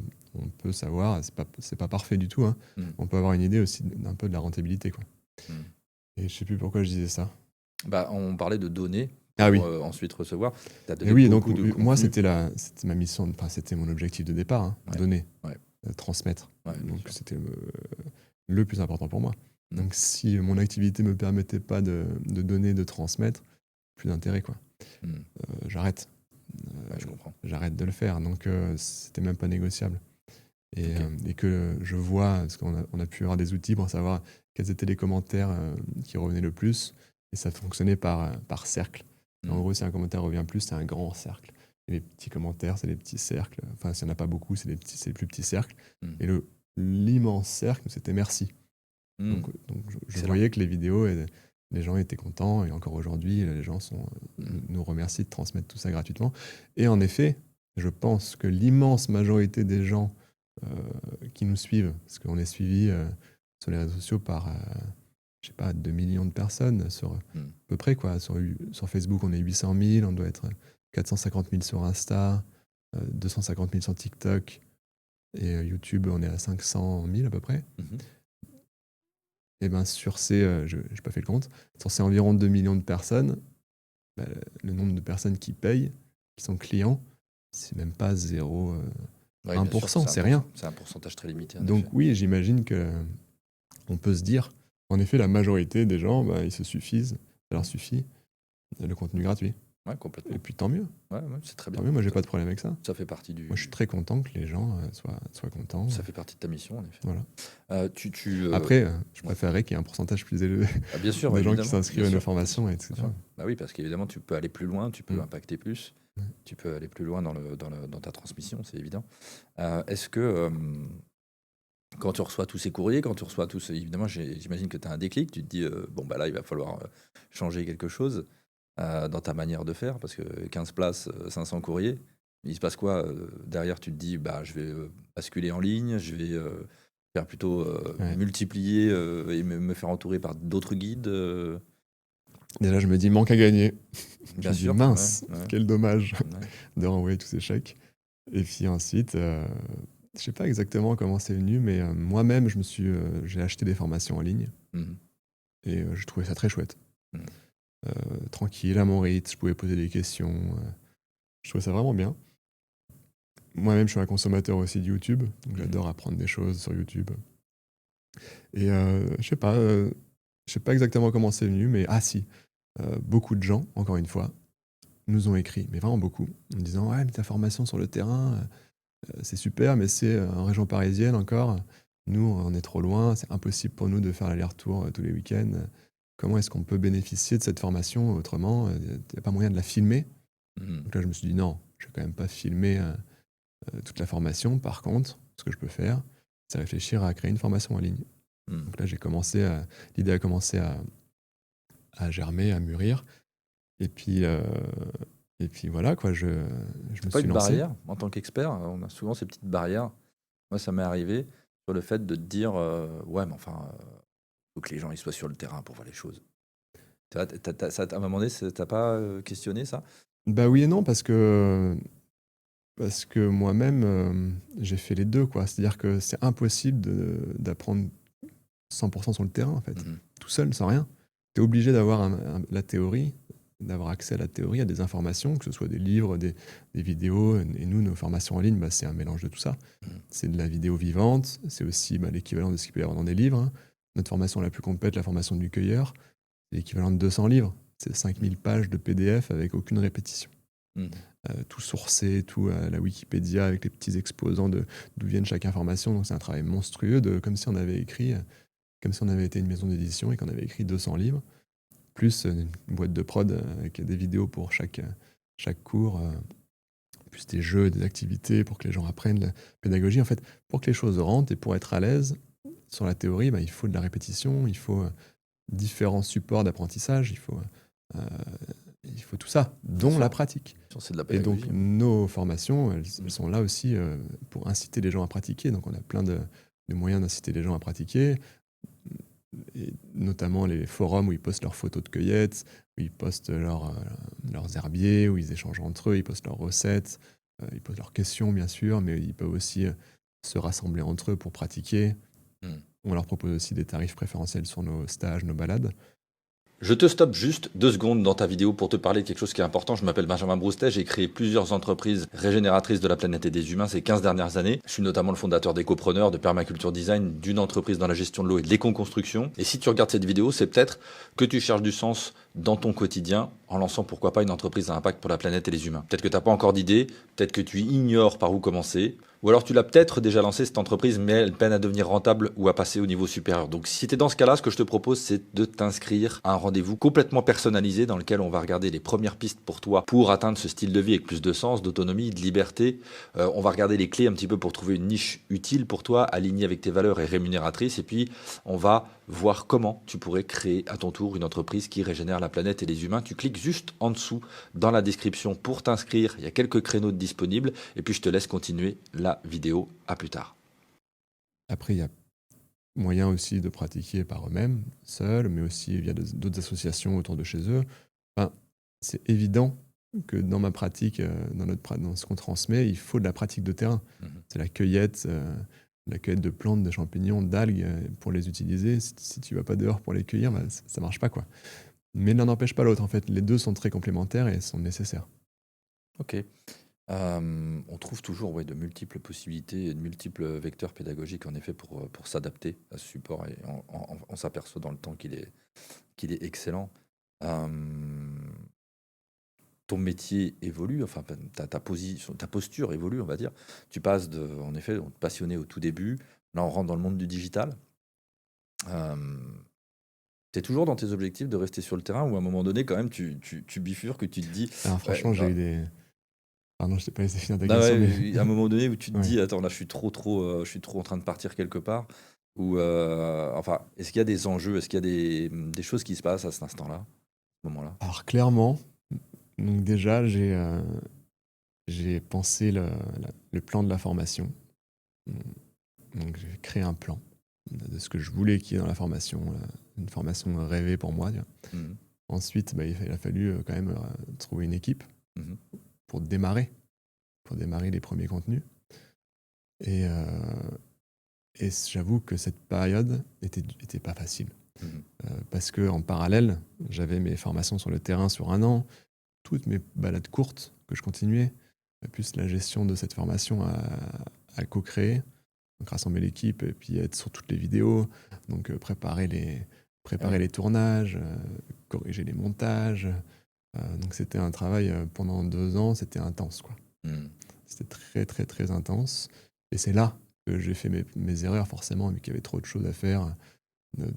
peut savoir, c'est pas parfait du tout, hein.
Mm.
On peut avoir une idée aussi d'un peu de la rentabilité, quoi.
Mm.
Et je sais plus pourquoi je disais ça.
Bah, on parlait de donner
Ah oui.
pour ensuite recevoir. Tu as donné
Et oui, donc
beaucoup de
moi,
contenu.
c'était ma mission, enfin, c'était mon objectif de départ, hein,
Ouais.
donner,
Ouais.
Transmettre.
Ouais, bien
Donc
sûr.
c'était le plus important pour moi.
Mm.
Donc si mon activité me permettait pas de donner, de transmettre, plus d'intérêt, quoi.
Mm.
J'arrête.
Ouais, je comprends.
J'arrête de le faire. Donc c'était même pas négociable. Et,
Ok.
et que je vois, parce on a pu avoir des outils pour savoir quels étaient les commentaires qui revenaient le plus. Et ça fonctionnait par cercle.
Mm.
En gros, si un commentaire revient plus, c'est un grand cercle. Et les petits commentaires, c'est les petits cercles. Enfin, s'il n'y en a pas beaucoup, c'est les plus petits cercles.
Mm.
Et l'immense cercle, c'était merci.
Mm.
Donc je
Excellent.
voyais que les vidéos, les gens étaient contents. Et encore aujourd'hui, les gens
Mm.
nous remercient de transmettre tout ça gratuitement. Et en effet, je pense que l'immense majorité des gens qui nous suivent, parce qu'on est suivi sur les réseaux sociaux par, je sais pas, 2 millions de personnes, à peu près, quoi. Sur Facebook, on est 800 000, on doit être 450 000 sur Insta, 250 000 sur TikTok, et YouTube, on est à 500 000 à peu près.
Mhm.
Et bien sur ces, je n'ai pas fait le compte, sur ces environ 2 millions de personnes, bah, le nombre de personnes qui payent, qui sont clients, c'est même pas 0,
Ouais, bien sûr,
1%, c'est rien.
C'est un pourcentage très limité. En
Donc
effet.
oui, j'imagine que on peut se dire, en effet, la majorité des gens, bah, ils se suffisent, ça leur suffit, le contenu gratuit.
Ouais,
Et
complètement.
puis tant mieux,
Ouais, ouais, c'est très bien.
tant mieux. Moi, j'ai pas de problème avec ça.
Ça fait partie du.
Moi, je suis très content que les gens soient contents.
Ça fait partie de ta mission, en effet.
Voilà.
Tu.
Après, je
Ouais.
préférerais qu'il y ait un pourcentage plus élevé
Ah, bien sûr,
de gens qui
évidemment.
s'inscrivent
Bien
à nos
sûr, bien
formations,
sûr,
etc.
bien sûr. Bah oui, parce qu'évidemment, tu peux aller plus loin, tu peux
Mm.
impacter plus,
Ouais.
tu peux aller plus loin dans ta transmission, c'est évident. Est-ce que quand tu reçois tous ces courriers, quand tu reçois tous, évidemment, j'imagine que tu as un déclic, tu te dis, bon, bah là, il va falloir changer quelque chose dans ta manière de faire, parce que 15 places, 500 courriers, il se passe quoi derrière? Tu te dis, bah, je vais basculer en ligne, je vais faire plutôt
Ouais.
multiplier et me faire entourer par d'autres guides.
Déjà, je me dis manque à gagner. Je
Bien
me dis
sûr,
mince,
ouais,
quel dommage
ouais.
de renvoyer tous ces chèques. Et puis ensuite, je sais pas exactement comment c'est venu, mais moi-même, j'ai acheté des formations en ligne
Mhm,
et je trouvais ça très chouette.
mhm,
Tranquille, à mon rythme, je pouvais poser des questions. Je trouvais ça vraiment bien. Moi-même, je suis un consommateur aussi de YouTube, donc
mhm.
j'adore apprendre des choses sur YouTube. Et je sais pas exactement comment c'est venu, mais ah si, beaucoup de gens, encore une fois, nous ont écrit, mais vraiment beaucoup, en disant ouais, mais ta formation sur le terrain, c'est super, mais c'est en région parisienne encore. Nous, on est trop loin, c'est impossible pour nous de faire l'aller-retour tous les week-ends. Comment est-ce qu'on peut bénéficier de cette formation autrement? Il n'y a pas moyen de la filmer?
Mhm,
Donc là, je me suis dit non, je vais quand même pas filmer toute la formation. Par contre, ce que je peux faire, c'est réfléchir à créer une formation en ligne.
mhm.
Donc là, l'idée a commencé à germer, à mûrir. Et puis, euh, et puis voilà, quoi, je
C'est
me
pas
suis
une
lancé.
barrière en tant qu'expert, on a souvent ces petites barrières. Moi, ça m'est arrivé sur le fait de te dire, ouais, mais enfin, faut que les gens ils soient sur le terrain pour voir les choses. Tu vois, à un moment donné, t'as pas questionné ça?
Bah oui et non, parce que moi-même, j'ai fait les deux, quoi. C'est-à-dire que c'est impossible d'apprendre 100% sur le terrain, en fait.
Mhm,
Tout seul, sans rien. Tu es obligé d'avoir la théorie, d'avoir accès à la théorie, à des informations, que ce soit des livres, des vidéos. Et nous, nos formations en ligne, bah, c'est un mélange de tout ça.
mhm,
C'est de la vidéo vivante, c'est aussi l'équivalent de ce qu'il peut y avoir dans des livres, hein. Notre formation la plus complète, la formation du cueilleur, c'est l'équivalent de 200 livres. C'est 5000 pages de PDF avec aucune répétition.
mhm.
Tout sourcé, tout à la Wikipédia avec les petits exposants de d'où viennent chaque information. Donc c'est un travail monstrueux, comme si on avait écrit, comme si on avait été une maison d'édition et qu'on avait écrit 200 livres, plus une boîte de prod avec des vidéos pour chaque cours, plus des jeux, des activités pour que les gens apprennent la pédagogie. En fait, pour que les choses rentrent et pour être à l'aise sur la théorie, bah, il faut de la répétition, il faut différents supports d'apprentissage, il faut tout ça,
Bien
dont
sûr,
la pratique.
c'est de la
Et donc,
pédagogie.
nos formations, elles sont là aussi pour inciter les gens à pratiquer. Donc, on a plein de moyens d'inciter les gens à pratiquer, et notamment les forums où ils postent leurs photos de cueillettes, où ils postent leurs herbiers, où ils échangent entre eux, ils postent leurs recettes, ils posent leurs questions, bien sûr, mais ils peuvent aussi se rassembler entre eux pour pratiquer.
Mhm.
On leur propose aussi des tarifs préférentiels sur nos stages, nos balades.
Je te stoppe juste 2 secondes dans ta vidéo pour te parler de quelque chose qui est important. Je m'appelle Benjamin Broustet, j'ai créé plusieurs entreprises régénératrices de la planète et des humains ces 15 dernières années. Je suis notamment le fondateur d'Ecopreneur, de Permaculture Design, d'une entreprise dans la gestion de l'eau et de l'éco-construction. Et si tu regardes cette vidéo, c'est peut-être que tu cherches du sens dans ton quotidien en lançant pourquoi pas une entreprise à impact pour la planète et les humains. Peut-être que tu n'as pas encore d'idée, peut-être que tu ignores par où commencer, ou alors tu l'as peut-être déjà lancé cette entreprise, mais elle peine à devenir rentable ou à passer au niveau supérieur. Donc si tu es dans ce cas-là, ce que je te propose, c'est de t'inscrire à un rendez-vous complètement personnalisé dans lequel on va regarder les premières pistes pour toi pour atteindre ce style de vie avec plus de sens, d'autonomie, de liberté. On va regarder les clés un petit peu pour trouver une niche utile pour toi, alignée avec tes valeurs et rémunératrice. Et puis on va voir comment tu pourrais créer à ton tour une entreprise qui régénère la planète et les humains. Tu cliques juste en dessous dans la description pour t'inscrire. Il y a quelques créneaux disponibles et puis je te laisse continuer la vidéo. À plus tard.
Après, il y a moyen aussi de pratiquer par eux-mêmes, seuls, mais aussi via d'autres associations autour de chez eux. Enfin, c'est évident que dans ma pratique, dans ce qu'on transmet, il faut de la pratique de terrain. C'est la cueillette de plantes, de champignons, d'algues pour les utiliser. Si tu vas pas dehors pour les cueillir, bah, ça marche pas, quoi. Mais l'un n'empêche pas l'autre, en fait. Les deux sont très complémentaires et sont nécessaires.
Ok. On trouve toujours de multiples possibilités et de multiples vecteurs pédagogiques en effet pour s'adapter à ce support et on s'aperçoit dans le temps qu'il est excellent. Euh, ton métier évolue, enfin ta position, ta posture évolue, on va dire. Tu passes en effet, on te passionnait au tout début. Là, on rentre dans le monde du digital. Euh, T'es toujours dans tes objectifs de rester sur le terrain ou à un moment donné, quand même, tu bifurques, que tu te dis,
Alors
ouais,
franchement, j'ai eu des... Pardon, je t'ai pas laissé finir ta
ah
question, mais
ouais, à un moment donné où tu te
ouais.
dis, attends, là, je suis trop en train de partir quelque part. Ou, enfin, est-ce qu'il y a des enjeux, est-ce qu'il y a des choses qui se passent à cet instant-là, à ce moment-là?
Alors clairement, donc déjà, j'ai pensé le plan de la formation. Donc j'ai créé un plan de ce que je voulais qu'il y ait dans la formation, une formation rêvée pour moi. Tu vois.
Mhm,
Ensuite, il a fallu quand même trouver une équipe
mhm,
pour démarrer, les premiers contenus. Et, j'avoue que cette période était pas facile.
mhm.
Parce qu'en parallèle, j'avais mes formations sur le terrain sur 1 an, toutes mes balades courtes que je continuais, plus la gestion de cette formation à co-créer, donc rassembler l'équipe et puis être sur toutes les vidéos, donc préparer
Ah ouais.
les tournages, corriger les montages. Donc c'était un travail pendant 2 ans, c'était intense, quoi.
Mhm,
C'était très très très intense. Et c'est là que j'ai fait mes erreurs, forcément, vu qu'il y avait trop de choses à faire. De-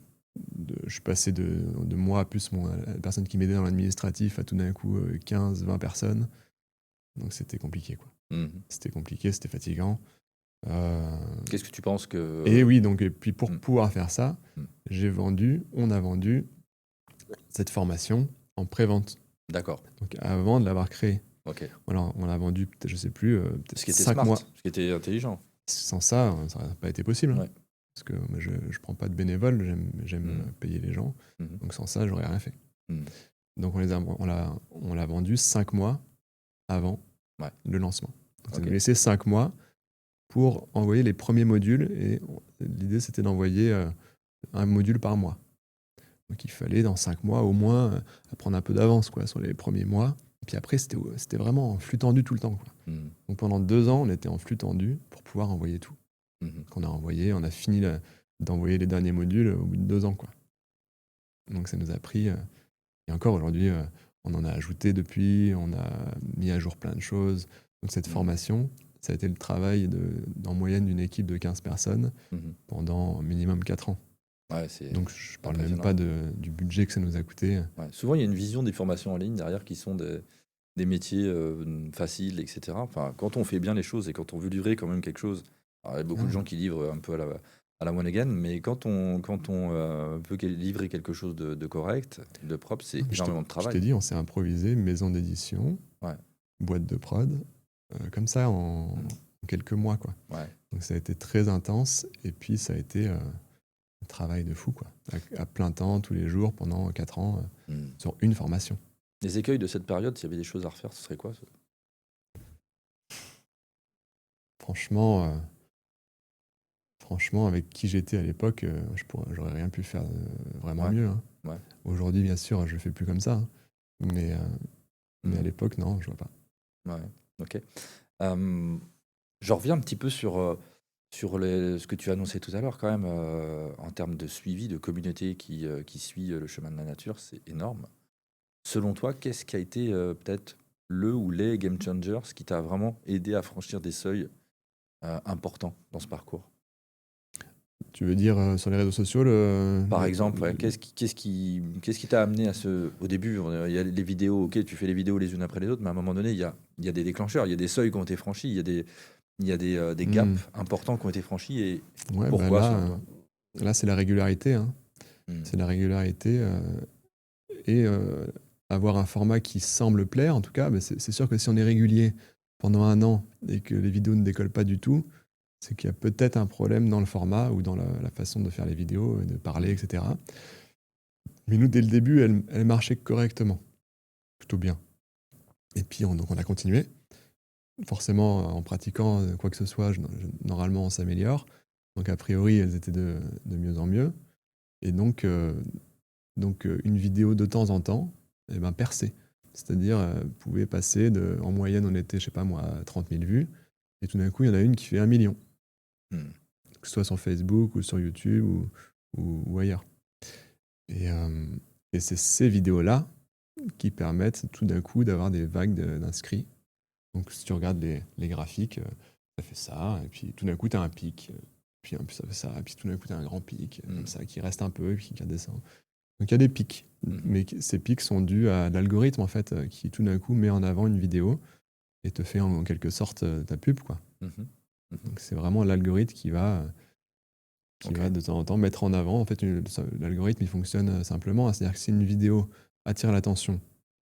je suis passé de moi, plus la personne qui m'aidait dans l'administratif, à tout d'un coup 15-20 personnes. Donc c'était compliqué, quoi.
mhm.
C'était compliqué, c'était fatigant. Euh,
Qu'est-ce que tu penses
et
que...
oui, donc, et puis pour
Mhm,
pouvoir faire ça,
mhm.
on a vendu cette formation en pré-vente.
D'accord,
Donc avant de l'avoir créée.
ok.
Alors on l'a vendu, peut-être, je sais plus,
Ce
peut-être
qui était
5
smart,
mois.
ce qui était intelligent.
Sans ça, ça n'aurait pas été possible, hein.
Ouais.
Parce que moi, je ne prends pas de bénévoles, j'aime
Mhm,
payer les gens.
mhm,
Donc sans ça, j'aurais rien fait.
mhm.
Donc on l'a vendu 5 mois avant
Ouais,
le lancement. Donc ça nous
ok.
laissait 5 mois pour envoyer les premiers modules. Et l'idée, c'était d'envoyer un module par mois. Donc il fallait, dans 5 mois, au moins, prendre un peu d'avance, quoi, sur les premiers mois. Et puis après, c'était vraiment en flux tendu tout le temps, quoi.
Mhm,
Donc pendant 2 ans, on était en flux tendu pour pouvoir envoyer tout.
mhm.
On a fini d'envoyer les derniers modules au bout de 2 ans, quoi. Donc ça nous a pris. Et encore aujourd'hui, on en a ajouté depuis, on a mis à jour plein de choses. Donc cette
Mhm,
formation, ça a été le travail en moyenne d'une équipe de 15 personnes
mhm.
pendant minimum 4 ans.
Ouais, c'est
Donc je parle même
impressionnant.
pas du budget que ça nous a coûté.
Ouais. Souvent, il y a une vision des formations en ligne derrière qui sont des métiers faciles, etc. Enfin, quand on fait bien les choses et quand on veut livrer quand même quelque chose, alors, il y a beaucoup de
Ah,
gens qui livrent un peu à la one again, mais quand on veut livrer quelque chose de correct, de propre, c'est énormément de
je t'ai
travail.
dit, on s'est improvisé, maison d'édition,
Ouais.
boîte de prod, comme ça
Mm.
en quelques mois, quoi.
Ouais.
Donc ça a été très intense et puis ça a été un travail de fou, quoi. À plein temps, tous les jours, pendant 4 ans,
Mm.
sur une formation.
Les écueils de cette période, s'il y avait des choses à refaire, ce serait quoi?
Franchement, avec qui j'étais à l'époque, j'aurais rien pu faire vraiment
Ouais.
mieux, hein.
Ouais.
Aujourd'hui, bien sûr, je le fais plus comme ça, hein. Mais, à
Mm.
l'époque, non, je vois pas.
Ouais. Ok. Euh, je reviens un petit peu sur ce que tu as annoncé tout à l'heure, quand même, en termes de suivi, de communauté qui suit le chemin de la nature, c'est énorme. Selon toi, qu'est-ce qui a été peut-être le ou les game changers qui t'a vraiment aidé à franchir des seuils importants dans ce parcours?
Tu veux dire sur les réseaux sociaux,
Par exemple, ouais, qu'est-ce qui t'a amené à ce... Au début, il y a les vidéos, ok, tu fais les vidéos les unes après les autres, mais à un moment donné, il y a des déclencheurs, il y a des seuils qui ont été franchis, il y a des
Hmm.
gaps importants qui ont été franchis, et
Ouais, bah
pourquoi, selon toi?
là, c'est la régularité, hein.
Hmm.
C'est la régularité et avoir un format qui semble plaire, en tout cas. Mais c'est sûr que si on est régulier pendant 1 an et que les vidéos ne décollent pas du tout, c'est qu'il y a peut-être un problème dans le format ou dans la façon de faire les vidéos, de parler,
Hmm.
etc. Mais nous, dès le début, elle marchait correctement, plutôt bien. Et puis, donc on a continué. Forcément, en pratiquant quoi que ce soit, normalement, on s'améliore. Donc, a priori, elles étaient de mieux en mieux. Et donc, une vidéo de temps en temps, eh ben, perçait. C'est-à-dire, pouvait passer en moyenne, on était, je sais pas moi, à 30 000 vues. Et tout d'un coup, il y en a une qui fait 1 million.
Hmm.
Que ce soit sur Facebook ou sur YouTube ou ailleurs. Et c'est ces vidéos-là qui permettent tout d'un coup d'avoir des vagues d'inscrits. Donc si tu regardes les graphiques, ça fait ça, et puis tout d'un coup tu as un pic, puis en plus ça fait ça, et puis tout d'un coup tu as un grand pic, comme ça, qui reste un peu, et puis qui redescend. Donc il y a des pics, mais ces pics sont dus à l'algorithme en fait, qui tout d'un coup met en avant une vidéo et te fait en quelque sorte ta pub, quoi. Donc c'est vraiment l'algorithme qui va de temps en temps mettre en avant. En fait, l'algorithme il fonctionne simplement, c'est-à-dire que si une vidéo attire l'attention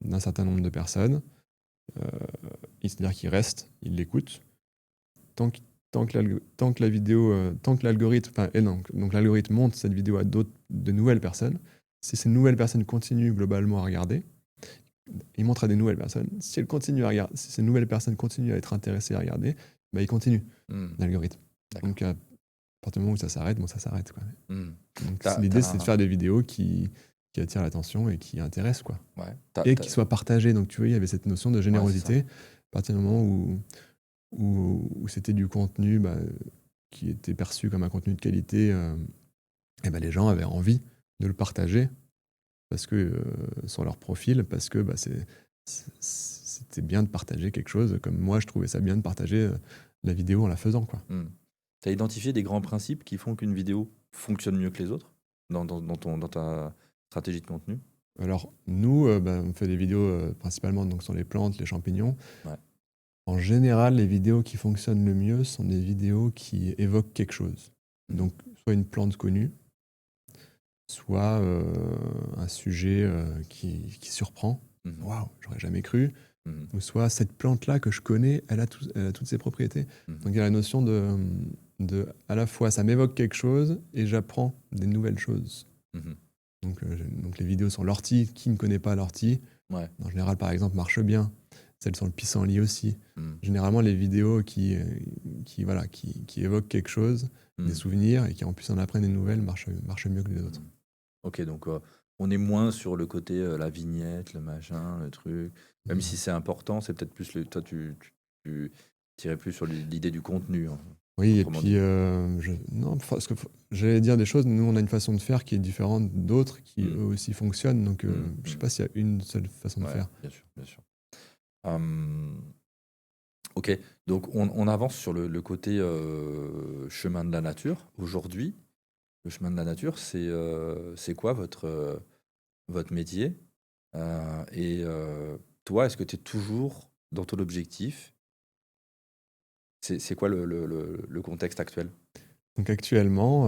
d'un certain nombre de personnes, c'est-à-dire qu'il reste, il l'écoute. Tant que la vidéo, tant que l'algorithme, donc l'algorithme montre cette vidéo à de nouvelles personnes. Si ces nouvelles personnes continuent globalement à regarder, il montre à des nouvelles personnes. Si ces nouvelles personnes continuent à être intéressées à regarder, bah, il continue l'algorithme. Donc à partir du moment où ça s'arrête, bon, ça s'arrête, quoi. Donc l'idée, c'est de faire des vidéos qui attirent l'attention et qui intéressent, quoi. Et qui soient partagées. Donc tu vois, il y avait cette notion de générosité. À partir du moment où c'était du contenu qui était perçu comme un contenu de qualité, et les gens avaient envie de le partager parce que, sur leur profil, parce que c'était bien de partager quelque chose, comme moi je trouvais ça bien de partager la vidéo en la faisant, quoi.
Tu as identifié des grands principes qui font qu'une vidéo fonctionne mieux que les autres dans ta stratégie de contenu?
Alors nous, on fait des vidéos principalement donc, sur les plantes, les champignons. En général, les vidéos qui fonctionnent le mieux sont des vidéos qui évoquent quelque chose. Donc, soit une plante connue, soit un sujet qui surprend. Waouh, j'aurais jamais cru. Ou soit cette plante-là que je connais, elle a toutes ses propriétés. Donc, il y a la notion de à la fois, ça m'évoque quelque chose et j'apprends des nouvelles choses. Donc, les vidéos sur l'ortie, qui ne connaît pas l'ortie, en général, par exemple, marche bien. Celles sur le pissenlit aussi. Généralement, les vidéos qui évoquent quelque chose, des souvenirs, et qui en plus en apprennent des nouvelles, marchent mieux que les autres.
Ok, donc on est moins sur le côté la vignette, le machin, le truc. Même si c'est important, c'est peut-être plus toi, tu tirais plus sur l'idée du contenu. Hein,
oui, et puis non, parce que j'allais dire des choses. Nous, on a une façon de faire qui est différente d'autres qui eux aussi fonctionnent. Donc, je sais pas s'il y a une seule façon de faire.
Bien sûr, bien sûr. Ok, donc on avance sur le côté chemin de la nature. Aujourd'hui, le chemin de la nature, c'est quoi votre métier? Et toi, est-ce que tu es toujours dans ton objectif? C'est quoi le contexte actuel?
Donc actuellement,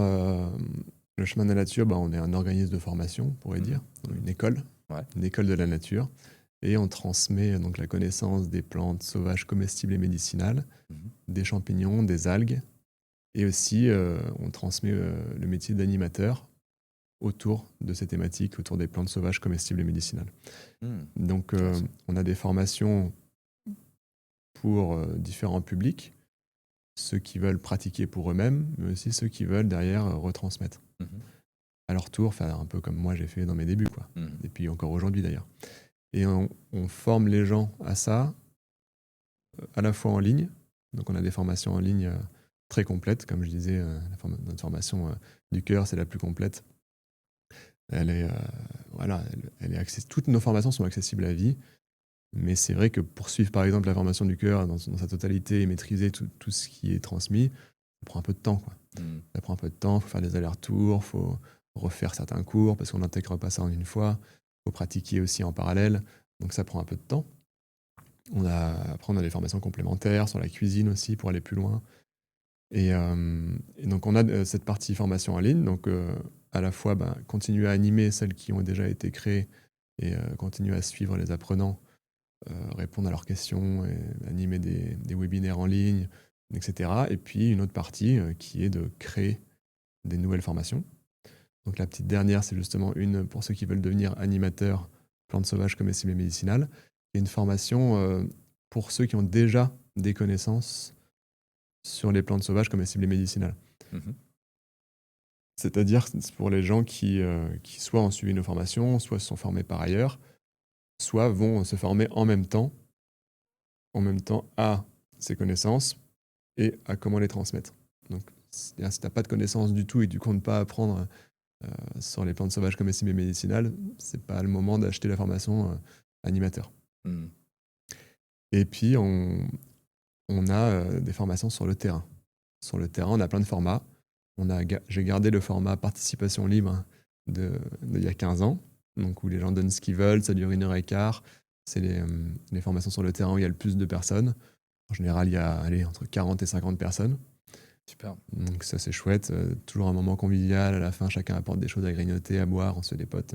le chemin de la nature, on est un organisme de formation, on pourrait dire, une école de la nature. Et on transmet donc la connaissance des plantes sauvages comestibles et médicinales, des champignons, des algues. Et aussi, on transmet le métier d'animateur autour de ces thématiques, autour des plantes sauvages comestibles et médicinales. Donc, on a des formations pour différents publics, ceux qui veulent pratiquer pour eux-mêmes, mais aussi ceux qui veulent derrière retransmettre. À leur tour, faire un peu comme moi j'ai fait dans mes débuts, quoi. Et puis encore aujourd'hui d'ailleurs. Et on forme les gens à ça, à la fois en ligne. Donc on a des formations en ligne très complètes. Comme je disais, notre formation du cœur, c'est la plus complète. Elle est, toutes nos formations sont accessibles à vie. Mais c'est vrai que pour suivre par exemple la formation du cœur dans sa totalité et maîtriser tout ce qui est transmis, ça prend un peu de temps, quoi. Ça prend un peu de temps, il faut faire des allers-retours, il faut refaire certains cours parce qu'on n'intègre pas ça en une fois. Il faut pratiquer aussi en parallèle, donc ça prend un peu de temps. Après, on a des formations complémentaires sur la cuisine aussi pour aller plus loin. Et donc, on a cette partie formation en ligne. Donc, à la fois, continuer à animer celles qui ont déjà été créées et continuer à suivre les apprenants, répondre à leurs questions, et animer des webinaires en ligne, etc. Et puis, une autre partie qui est de créer des nouvelles formations. Donc, la petite dernière, c'est justement une pour ceux qui veulent devenir animateurs plantes sauvages comestibles et médicinales. Et une formation pour ceux qui ont déjà des connaissances sur les plantes sauvages comestibles et médicinales. C'est-à-dire pour les gens qui soit ont suivi nos formations, soit se sont formés par ailleurs, soit vont se former en même temps à ces connaissances et à comment les transmettre. Donc, si tu n'as pas de connaissances du tout et tu ne comptes pas apprendre sur les plantes sauvages comestibles et médicinales, c'est pas le moment d'acheter la formation animateur. Et puis, on a des formations sur le terrain. Sur le terrain, on a plein de formats. J'ai gardé le format participation libre d'il y a 15 ans, donc où les gens donnent ce qu'ils veulent, ça dure 1h15. C'est les formations sur le terrain où il y a le plus de personnes. En général, il y a entre 40 et 50 personnes.
Super.
Donc ça, c'est chouette. Toujours un moment convivial. À la fin, chacun apporte des choses à grignoter, à boire. On se fait des potes.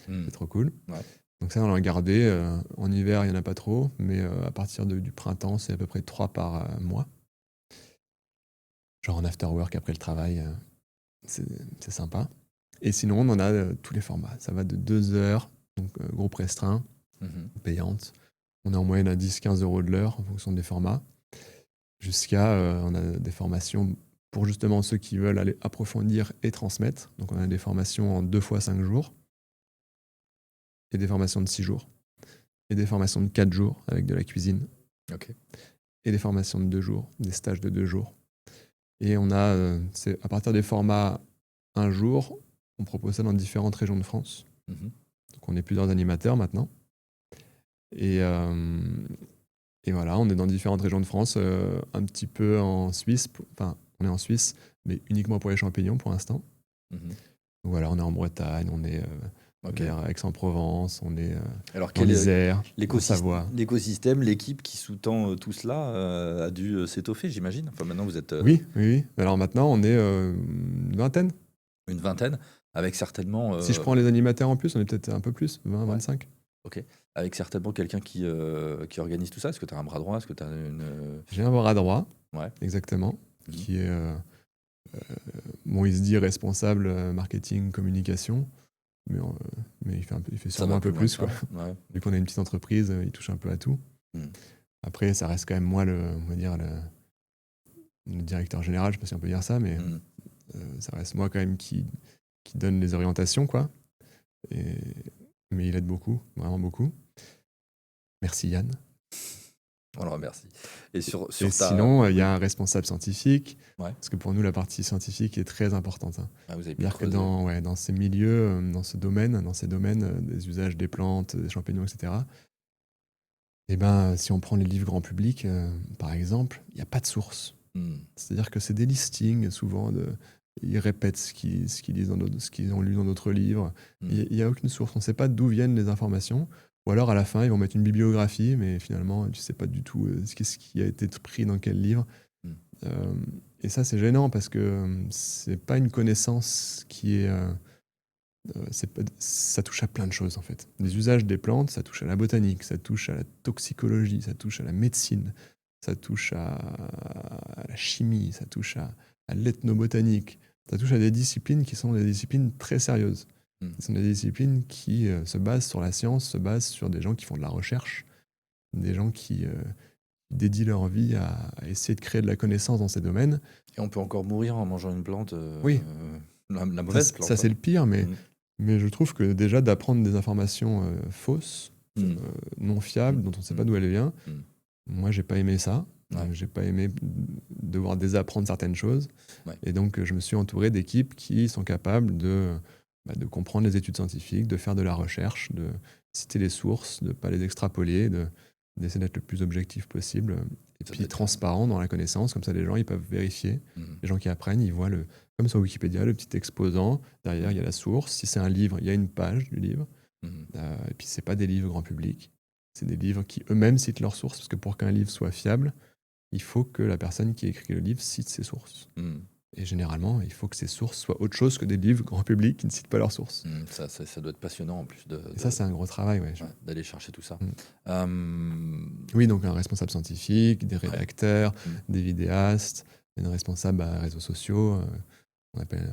C'est trop cool.
Ouais.
Donc ça, on l'a gardé. En hiver, il n'y en a pas trop. Mais à partir du printemps, c'est à peu près 3 par mois. Genre en after work, après le travail. C'est sympa. Et sinon, on en a tous les formats. Ça va de 2 heures, donc groupe restreint, payante. On est en moyenne à 10-15 euros de l'heure en fonction des formats. Jusqu'à, on a des formations pour justement ceux qui veulent aller approfondir et transmettre. Donc on a des formations en 2 fois 5 jours. Et des formations de 6 jours. Et des formations de 4 jours avec de la cuisine.
Ok.
Et des formations de 2 jours, des stages de 2 jours. Et on a, c'est à partir des formats 1 jour, on propose ça dans différentes régions de France. Donc on est plusieurs animateurs maintenant. Et voilà, on est dans différentes régions de France, un petit peu en Suisse. Enfin, on est en Suisse, mais uniquement pour les champignons pour l'instant. Donc voilà, on est en Bretagne, on est vers Aix-en-Provence, on est
Alors,
dans l'Isère, en
Savoie.
Savoie.
L'écosystème, l'équipe qui sous-tend tout cela a dû s'étoffer, j'imagine. Enfin, maintenant, vous êtes
Oui. Alors maintenant, on est une vingtaine.
une vingtaine, avec certainement...
Si je prends les animateurs en plus, on est peut-être un peu plus, 20, 25.
Ok. Avec certainement quelqu'un qui organise tout ça. Est-ce que tu as un bras droit? Est-ce que tu as une...
J'ai un bras droit,
Ouais.
exactement, qui est, il se dit responsable marketing, communication, mais il fait sûrement un peu plus, quoi.
Ouais.
Vu qu'on est une petite entreprise, il touche un peu à tout. Après, ça reste quand même moi, on va dire, le directeur général, je ne sais pas si on peut dire ça, mais ça reste moi quand même qui donne les orientations, quoi. Mais il aide beaucoup, vraiment beaucoup. Merci Yann.
On le remercie. Et
sinon, il y a un responsable scientifique,
Ouais.
parce que pour nous, la partie scientifique est très importante.
Ah, vous avez pu
C'est-à-dire que
creuser.
dans ces milieux, dans ces domaines, des usages des plantes, des champignons, etc., eh ben, si on prend les livres grand public, par exemple, il n'y a pas de source. C'est-à-dire que c'est des listings, souvent, ils répètent ce qu'ils ont lu dans d'autres livres. Il n'y a aucune source. On ne sait pas d'où viennent les informations. Ou alors, à la fin, ils vont mettre une bibliographie, mais finalement, tu ne sais pas du tout ce qui a été pris dans quel livre. Et ça, c'est gênant parce que ce n'est pas une connaissance qui est... ça touche à plein de choses, en fait. Les usages des plantes, ça touche à la botanique, ça touche à la toxicologie, ça touche à la médecine, ça touche à la chimie, ça touche à l'ethnobotanique, ça touche à des disciplines qui sont des disciplines très sérieuses. Ce sont des disciplines qui se basent sur la science, se basent sur des gens qui font de la recherche, des gens qui dédient leur vie à essayer de créer de la connaissance dans ces domaines.
Et on peut encore mourir en mangeant une plante,
Oui.
La mauvaise plante.
Ça, c'est le pire, mais je trouve que déjà d'apprendre des informations fausses, non fiables, dont on ne sait pas d'où elles viennent, moi, j'ai pas aimé ça.
Ouais.
J'ai pas aimé devoir désapprendre certaines choses.
Ouais.
Et donc, je me suis entouré d'équipes qui sont capables de comprendre les études scientifiques, de faire de la recherche, de citer les sources, de ne pas les extrapoler, d'essayer d'être le plus objectif possible. Et puis transparent dans la connaissance. Comme ça, les gens, ils peuvent vérifier. Les gens qui apprennent, ils voient, comme sur Wikipédia, le petit exposant. Derrière, il y a la source. Si c'est un livre, il y a une page du livre. Et puis, ce n'est pas des livres grand public. C'est des livres qui eux-mêmes citent leurs sources, parce que pour qu'un livre soit fiable, il faut que la personne qui écrit le livre cite ses sources. Et généralement, il faut que ces sources soient autre chose que des livres grand public qui ne citent pas leurs sources.
Ça doit être passionnant en plus.
Et ça, c'est un gros travail.
D'aller chercher tout ça.
Oui, donc un responsable scientifique, des rédacteurs, des vidéastes, une responsable réseaux sociaux. On appelle,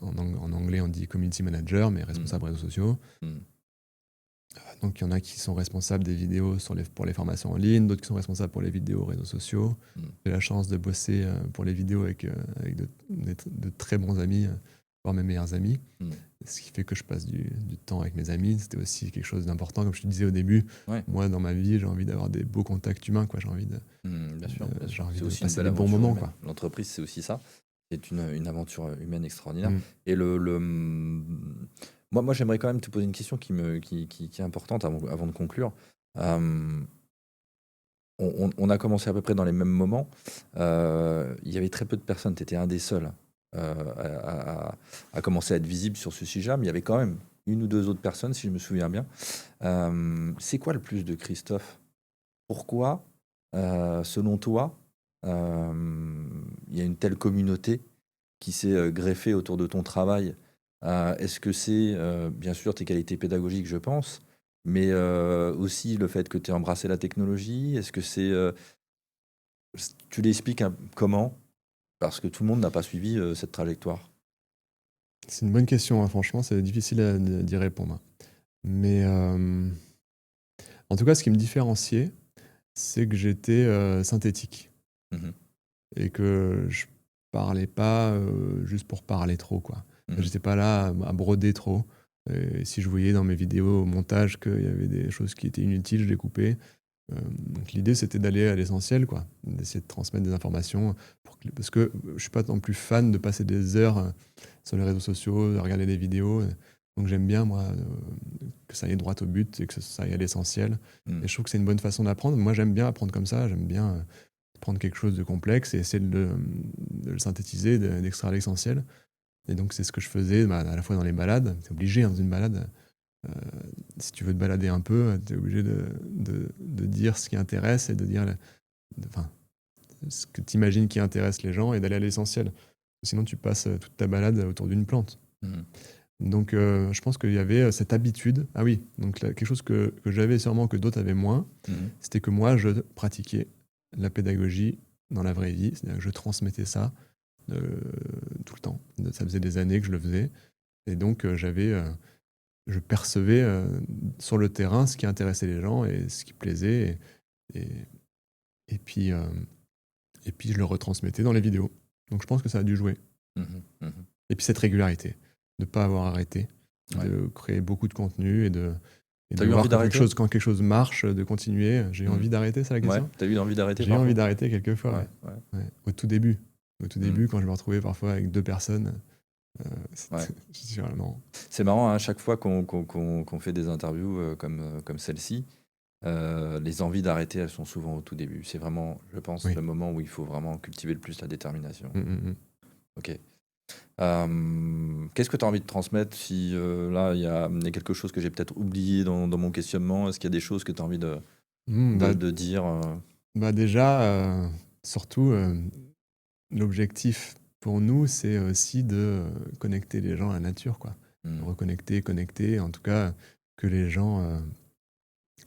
en anglais, on dit community manager, mais responsable réseaux sociaux. Donc, il y en a qui sont responsables des vidéos pour les formations en ligne, d'autres qui sont responsables pour les vidéos réseaux sociaux. J'ai la chance de bosser pour les vidéos avec de très bons amis, voire mes meilleurs amis. Ce qui fait que je passe du temps avec mes amis. C'était aussi quelque chose d'important, comme je te disais au début. Moi, dans ma vie, j'ai envie d'avoir des beaux contacts humains. J'ai envie de
bien sûr.
j'ai envie
C'est
de
aussi
passer
une
des
belle
bons
aventure
moments.
humaine. L'entreprise, c'est aussi ça. C'est une aventure humaine extraordinaire.
Mm.
Et moi, j'aimerais quand même te poser une question qui est importante avant de conclure. Euh, on a commencé à peu près dans les mêmes moments. Il y avait très peu de personnes, tu étais un des seuls à commencer à être visible sur ce sujet, mais il y avait quand même une ou deux autres personnes, si je me souviens bien. C'est quoi le plus de Christophe? Pourquoi, selon toi, il y a une telle communauté qui s'est greffée autour de ton travail? Est-ce que c'est, bien sûr, tes qualités pédagogiques, je pense, mais aussi le fait que tu aies embrassé la technologie? Est-ce que c'est... tu l'expliques comment? Parce que tout le monde n'a pas suivi cette trajectoire.
C'est une bonne question, hein. Franchement, c'est difficile d'y répondre. Mais en tout cas, ce qui me différenciait, c'est que j'étais synthétique
Mhm,
et que je parlais pas juste pour parler trop, quoi.
mhm,
J'étais pas là à broder trop. Et si je voyais dans mes vidéos au montage qu'il y avait des choses qui étaient inutiles, je les coupais. Donc l'idée, c'était d'aller à l'essentiel, quoi, d'essayer de transmettre des informations. Parce que je suis pas non plus fan de passer des heures sur les réseaux sociaux, de regarder des vidéos. Donc j'aime bien, moi, que ça aille droit au but et que ça aille à l'essentiel.
mhm,
Et je trouve que c'est une bonne façon d'apprendre. Moi, j'aime bien apprendre comme ça. J'aime bien prendre quelque chose de complexe et essayer de le synthétiser, d'extraire l'essentiel. Et donc c'est ce que je faisais à la fois dans les balades. C'est obligé, hein, dans une balade. Euh, Si tu veux te balader un peu, tu es obligé de dire ce qui intéresse et de dire enfin, ce que tu imagines qui intéresse les gens et d'aller à l'essentiel. Sinon, tu passes toute ta balade autour d'une plante.
mhm,
Donc, je pense qu'il y avait cette habitude. Ah oui, donc là, quelque chose que j'avais sûrement que d'autres avaient moins,
mhm,
c'était que moi, je pratiquais la pédagogie dans la vraie vie. C'est-à-dire que je transmettais ça euh, tout le temps. Ça faisait des années que je le faisais. Et donc, je percevais sur le terrain ce qui intéressait les gens et ce qui plaisait. Et, et puis, je le retransmettais dans les vidéos. Donc je pense que ça a dû jouer.
mhm, mhm.
Et puis cette régularité, de ne pas avoir arrêté,
Ouais.
de créer beaucoup de contenu et
T'as
de
eu
voir
envie d'arrêter?
quand quelque chose marche, de continuer. J'ai eu
Mhm.
envie d'arrêter, c'est la
Ouais,
question?
t'as eu envie d'arrêter
J'ai eu
parfois?
envie d'arrêter quelquefois,
Ouais,
ouais.
ouais.
Ouais. Au tout début. Au tout
Mhm.
début, quand je me retrouvais parfois avec 2 personnes,
Ouais.
je suis non.
C'est marrant, hein, à chaque fois qu'on fait des interviews comme celle-ci, les envies d'arrêter, elles sont souvent au tout début. C'est vraiment, je pense,
Oui.
le moment où il faut vraiment cultiver le plus la détermination.
Mm, mm, mm.
Ok. Qu'est-ce que tu as envie de transmettre si là, il y a quelque chose que j'ai peut-être oublié dans mon questionnement? Est-ce qu'il y a des choses que tu as envie de dire
Bah déjà, surtout, l'objectif pour nous, c'est aussi de connecter les gens à la nature, quoi.
hmm,
Reconnecter, connecter, en tout cas, que les gens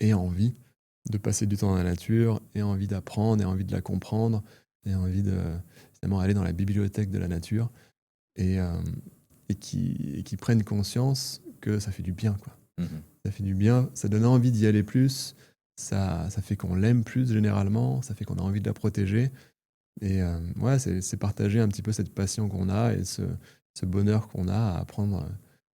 aient envie de passer du temps dans la nature, aient envie d'apprendre, aient envie de la comprendre, aient envie de finalement aller dans la bibliothèque de la nature et, qui prennent conscience que ça fait du bien, quoi.
mhm,
Ça fait du bien, ça donne envie d'y aller plus, ça fait qu'on l'aime plus généralement, ça fait qu'on a envie de la protéger. Et ouais, c'est partager un petit peu cette passion qu'on a et ce bonheur qu'on a à apprendre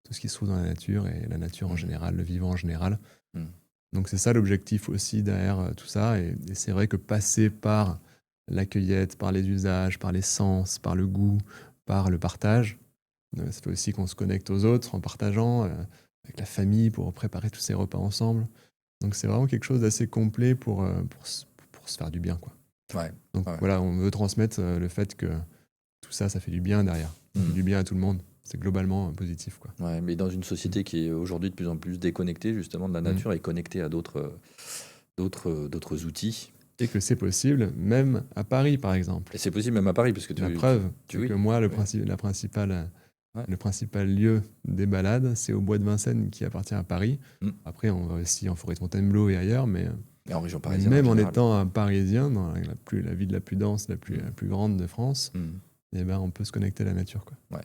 tout ce qui se trouve dans la nature et la nature en
mhm,
général, le vivant en général.
mhm,
Donc c'est ça l'objectif aussi derrière tout ça. Et c'est vrai que passer par la cueillette, par les usages, par les sens, par le goût, par le partage, ça fait aussi qu'on se connecte aux autres en partageant avec la famille pour préparer tous ces repas ensemble. Donc c'est vraiment quelque chose d'assez complet pour se faire du bien, quoi.
ouais,
Donc
ouais,
voilà, on veut transmettre le fait que tout ça, ça fait du bien derrière. Ça fait
mhm.
du bien à tout le monde. C'est globalement positif, quoi.
Ouais, mais dans une société qui est aujourd'hui de plus en plus déconnectée justement de la
Mm.
nature et connectée à d'autres outils.
Et que c'est possible, même à Paris, par exemple.
Et c'est possible même à Paris, parce que
La preuve, c'est
oui,
que moi,
oui, ouais,
le principal lieu des balades, c'est au Bois de Vincennes qui appartient à Paris.
mm.
Après, on va aussi en forêt de Fontainebleau et ailleurs, mais
Et en région parisienne en
même en
général.
étant un Parisien, dans la ville la plus dense, la plus grande de France,
Mm.
eh ben, on peut se connecter à la nature, quoi.
Ouais.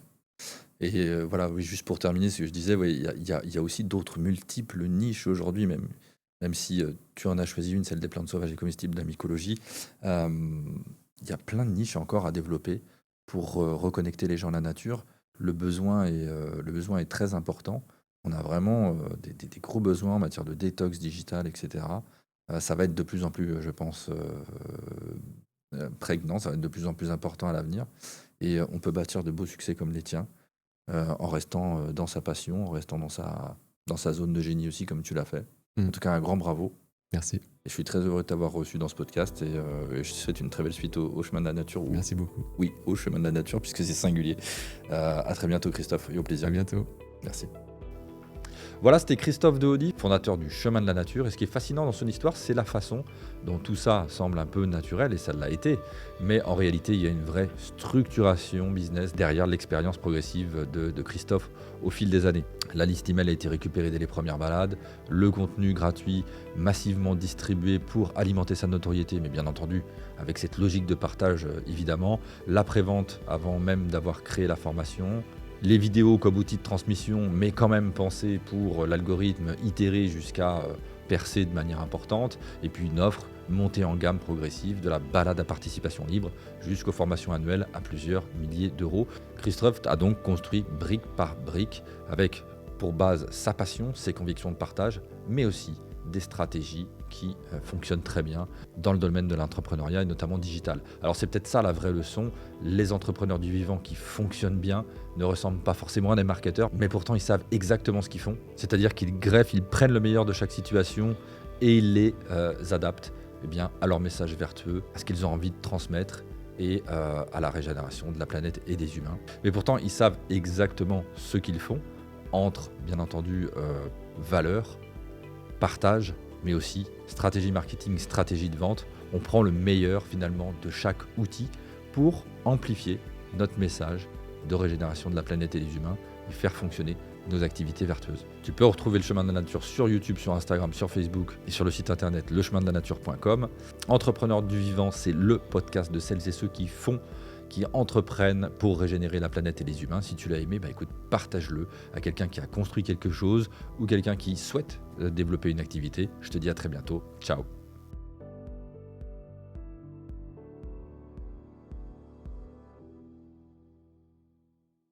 Et voilà, oui, juste pour terminer, ce que je disais, ouais, il y a aussi d'autres multiples niches aujourd'hui, même si tu en as choisi une, celle des plantes sauvages et comestibles de la mycologie. Il y a plein de niches encore à développer pour reconnecter les gens à la nature. Le besoin est très important. On a vraiment des gros besoins en matière de détox digital, etc. Ça va être de plus en plus, je pense, prégnant, ça va être de plus en plus important à l'avenir. Et on peut bâtir de beaux succès comme les tiens en restant dans sa passion, en restant dans sa zone de génie aussi, comme tu l'as fait. En tout cas, un grand bravo.
Merci.
Et je suis très heureux de t'avoir reçu dans ce podcast et je te souhaite une très belle suite au chemin de la nature.
Merci beaucoup.
Oui, au chemin de la nature, puisque c'est singulier. À très bientôt, Christophe, et au plaisir.
À bientôt.
Merci. Voilà, c'était Christophe Dehaudi, fondateur du Chemin de la Nature. Et ce qui est fascinant dans son histoire, c'est la façon dont tout ça semble un peu naturel, et ça l'a été. Mais en réalité, il y a une vraie structuration business derrière l'expérience progressive de Christophe au fil des années. La liste email a été récupérée dès les premières balades, le contenu gratuit massivement distribué pour alimenter sa notoriété, mais bien entendu avec cette logique de partage évidemment, la prévente avant même d'avoir créé la formation, les vidéos comme outil de transmission, mais quand même pensées pour l'algorithme, itéré jusqu'à percer de manière importante, et puis une offre montée en gamme progressive de la balade à participation libre jusqu'aux formations annuelles à plusieurs milliers d'euros. Christophe a donc construit brique par brique avec pour base sa passion, ses convictions de partage, mais aussi des stratégies qui fonctionnent très bien dans le domaine de l'entrepreneuriat et notamment digital. Alors c'est peut-être ça la vraie leçon, les entrepreneurs du vivant qui fonctionnent bien ne ressemblent pas forcément à des marketeurs, mais pourtant ils savent exactement ce qu'ils font, c'est-à-dire qu'ils greffent, ils prennent le meilleur de chaque situation et ils les adaptent à leur message vertueux, à ce qu'ils ont envie de transmettre et à la régénération de la planète et des humains. Mais pourtant ils savent exactement ce qu'ils font, entre bien entendu valeurs, partage, mais aussi stratégie marketing, stratégie de vente. On prend le meilleur finalement de chaque outil pour amplifier notre message de régénération de la planète et des humains et faire fonctionner nos activités vertueuses. Tu peux retrouver le chemin de la nature sur YouTube, sur Instagram, sur Facebook et sur le site internet lechemindelaнаture.com. Entrepreneurs du vivant, c'est le podcast de celles et ceux qui entreprennent pour régénérer la planète et les humains. Si tu l'as aimé, écoute, partage-le à quelqu'un qui a construit quelque chose ou quelqu'un qui souhaite développer une activité. Je te dis à très bientôt. Ciao.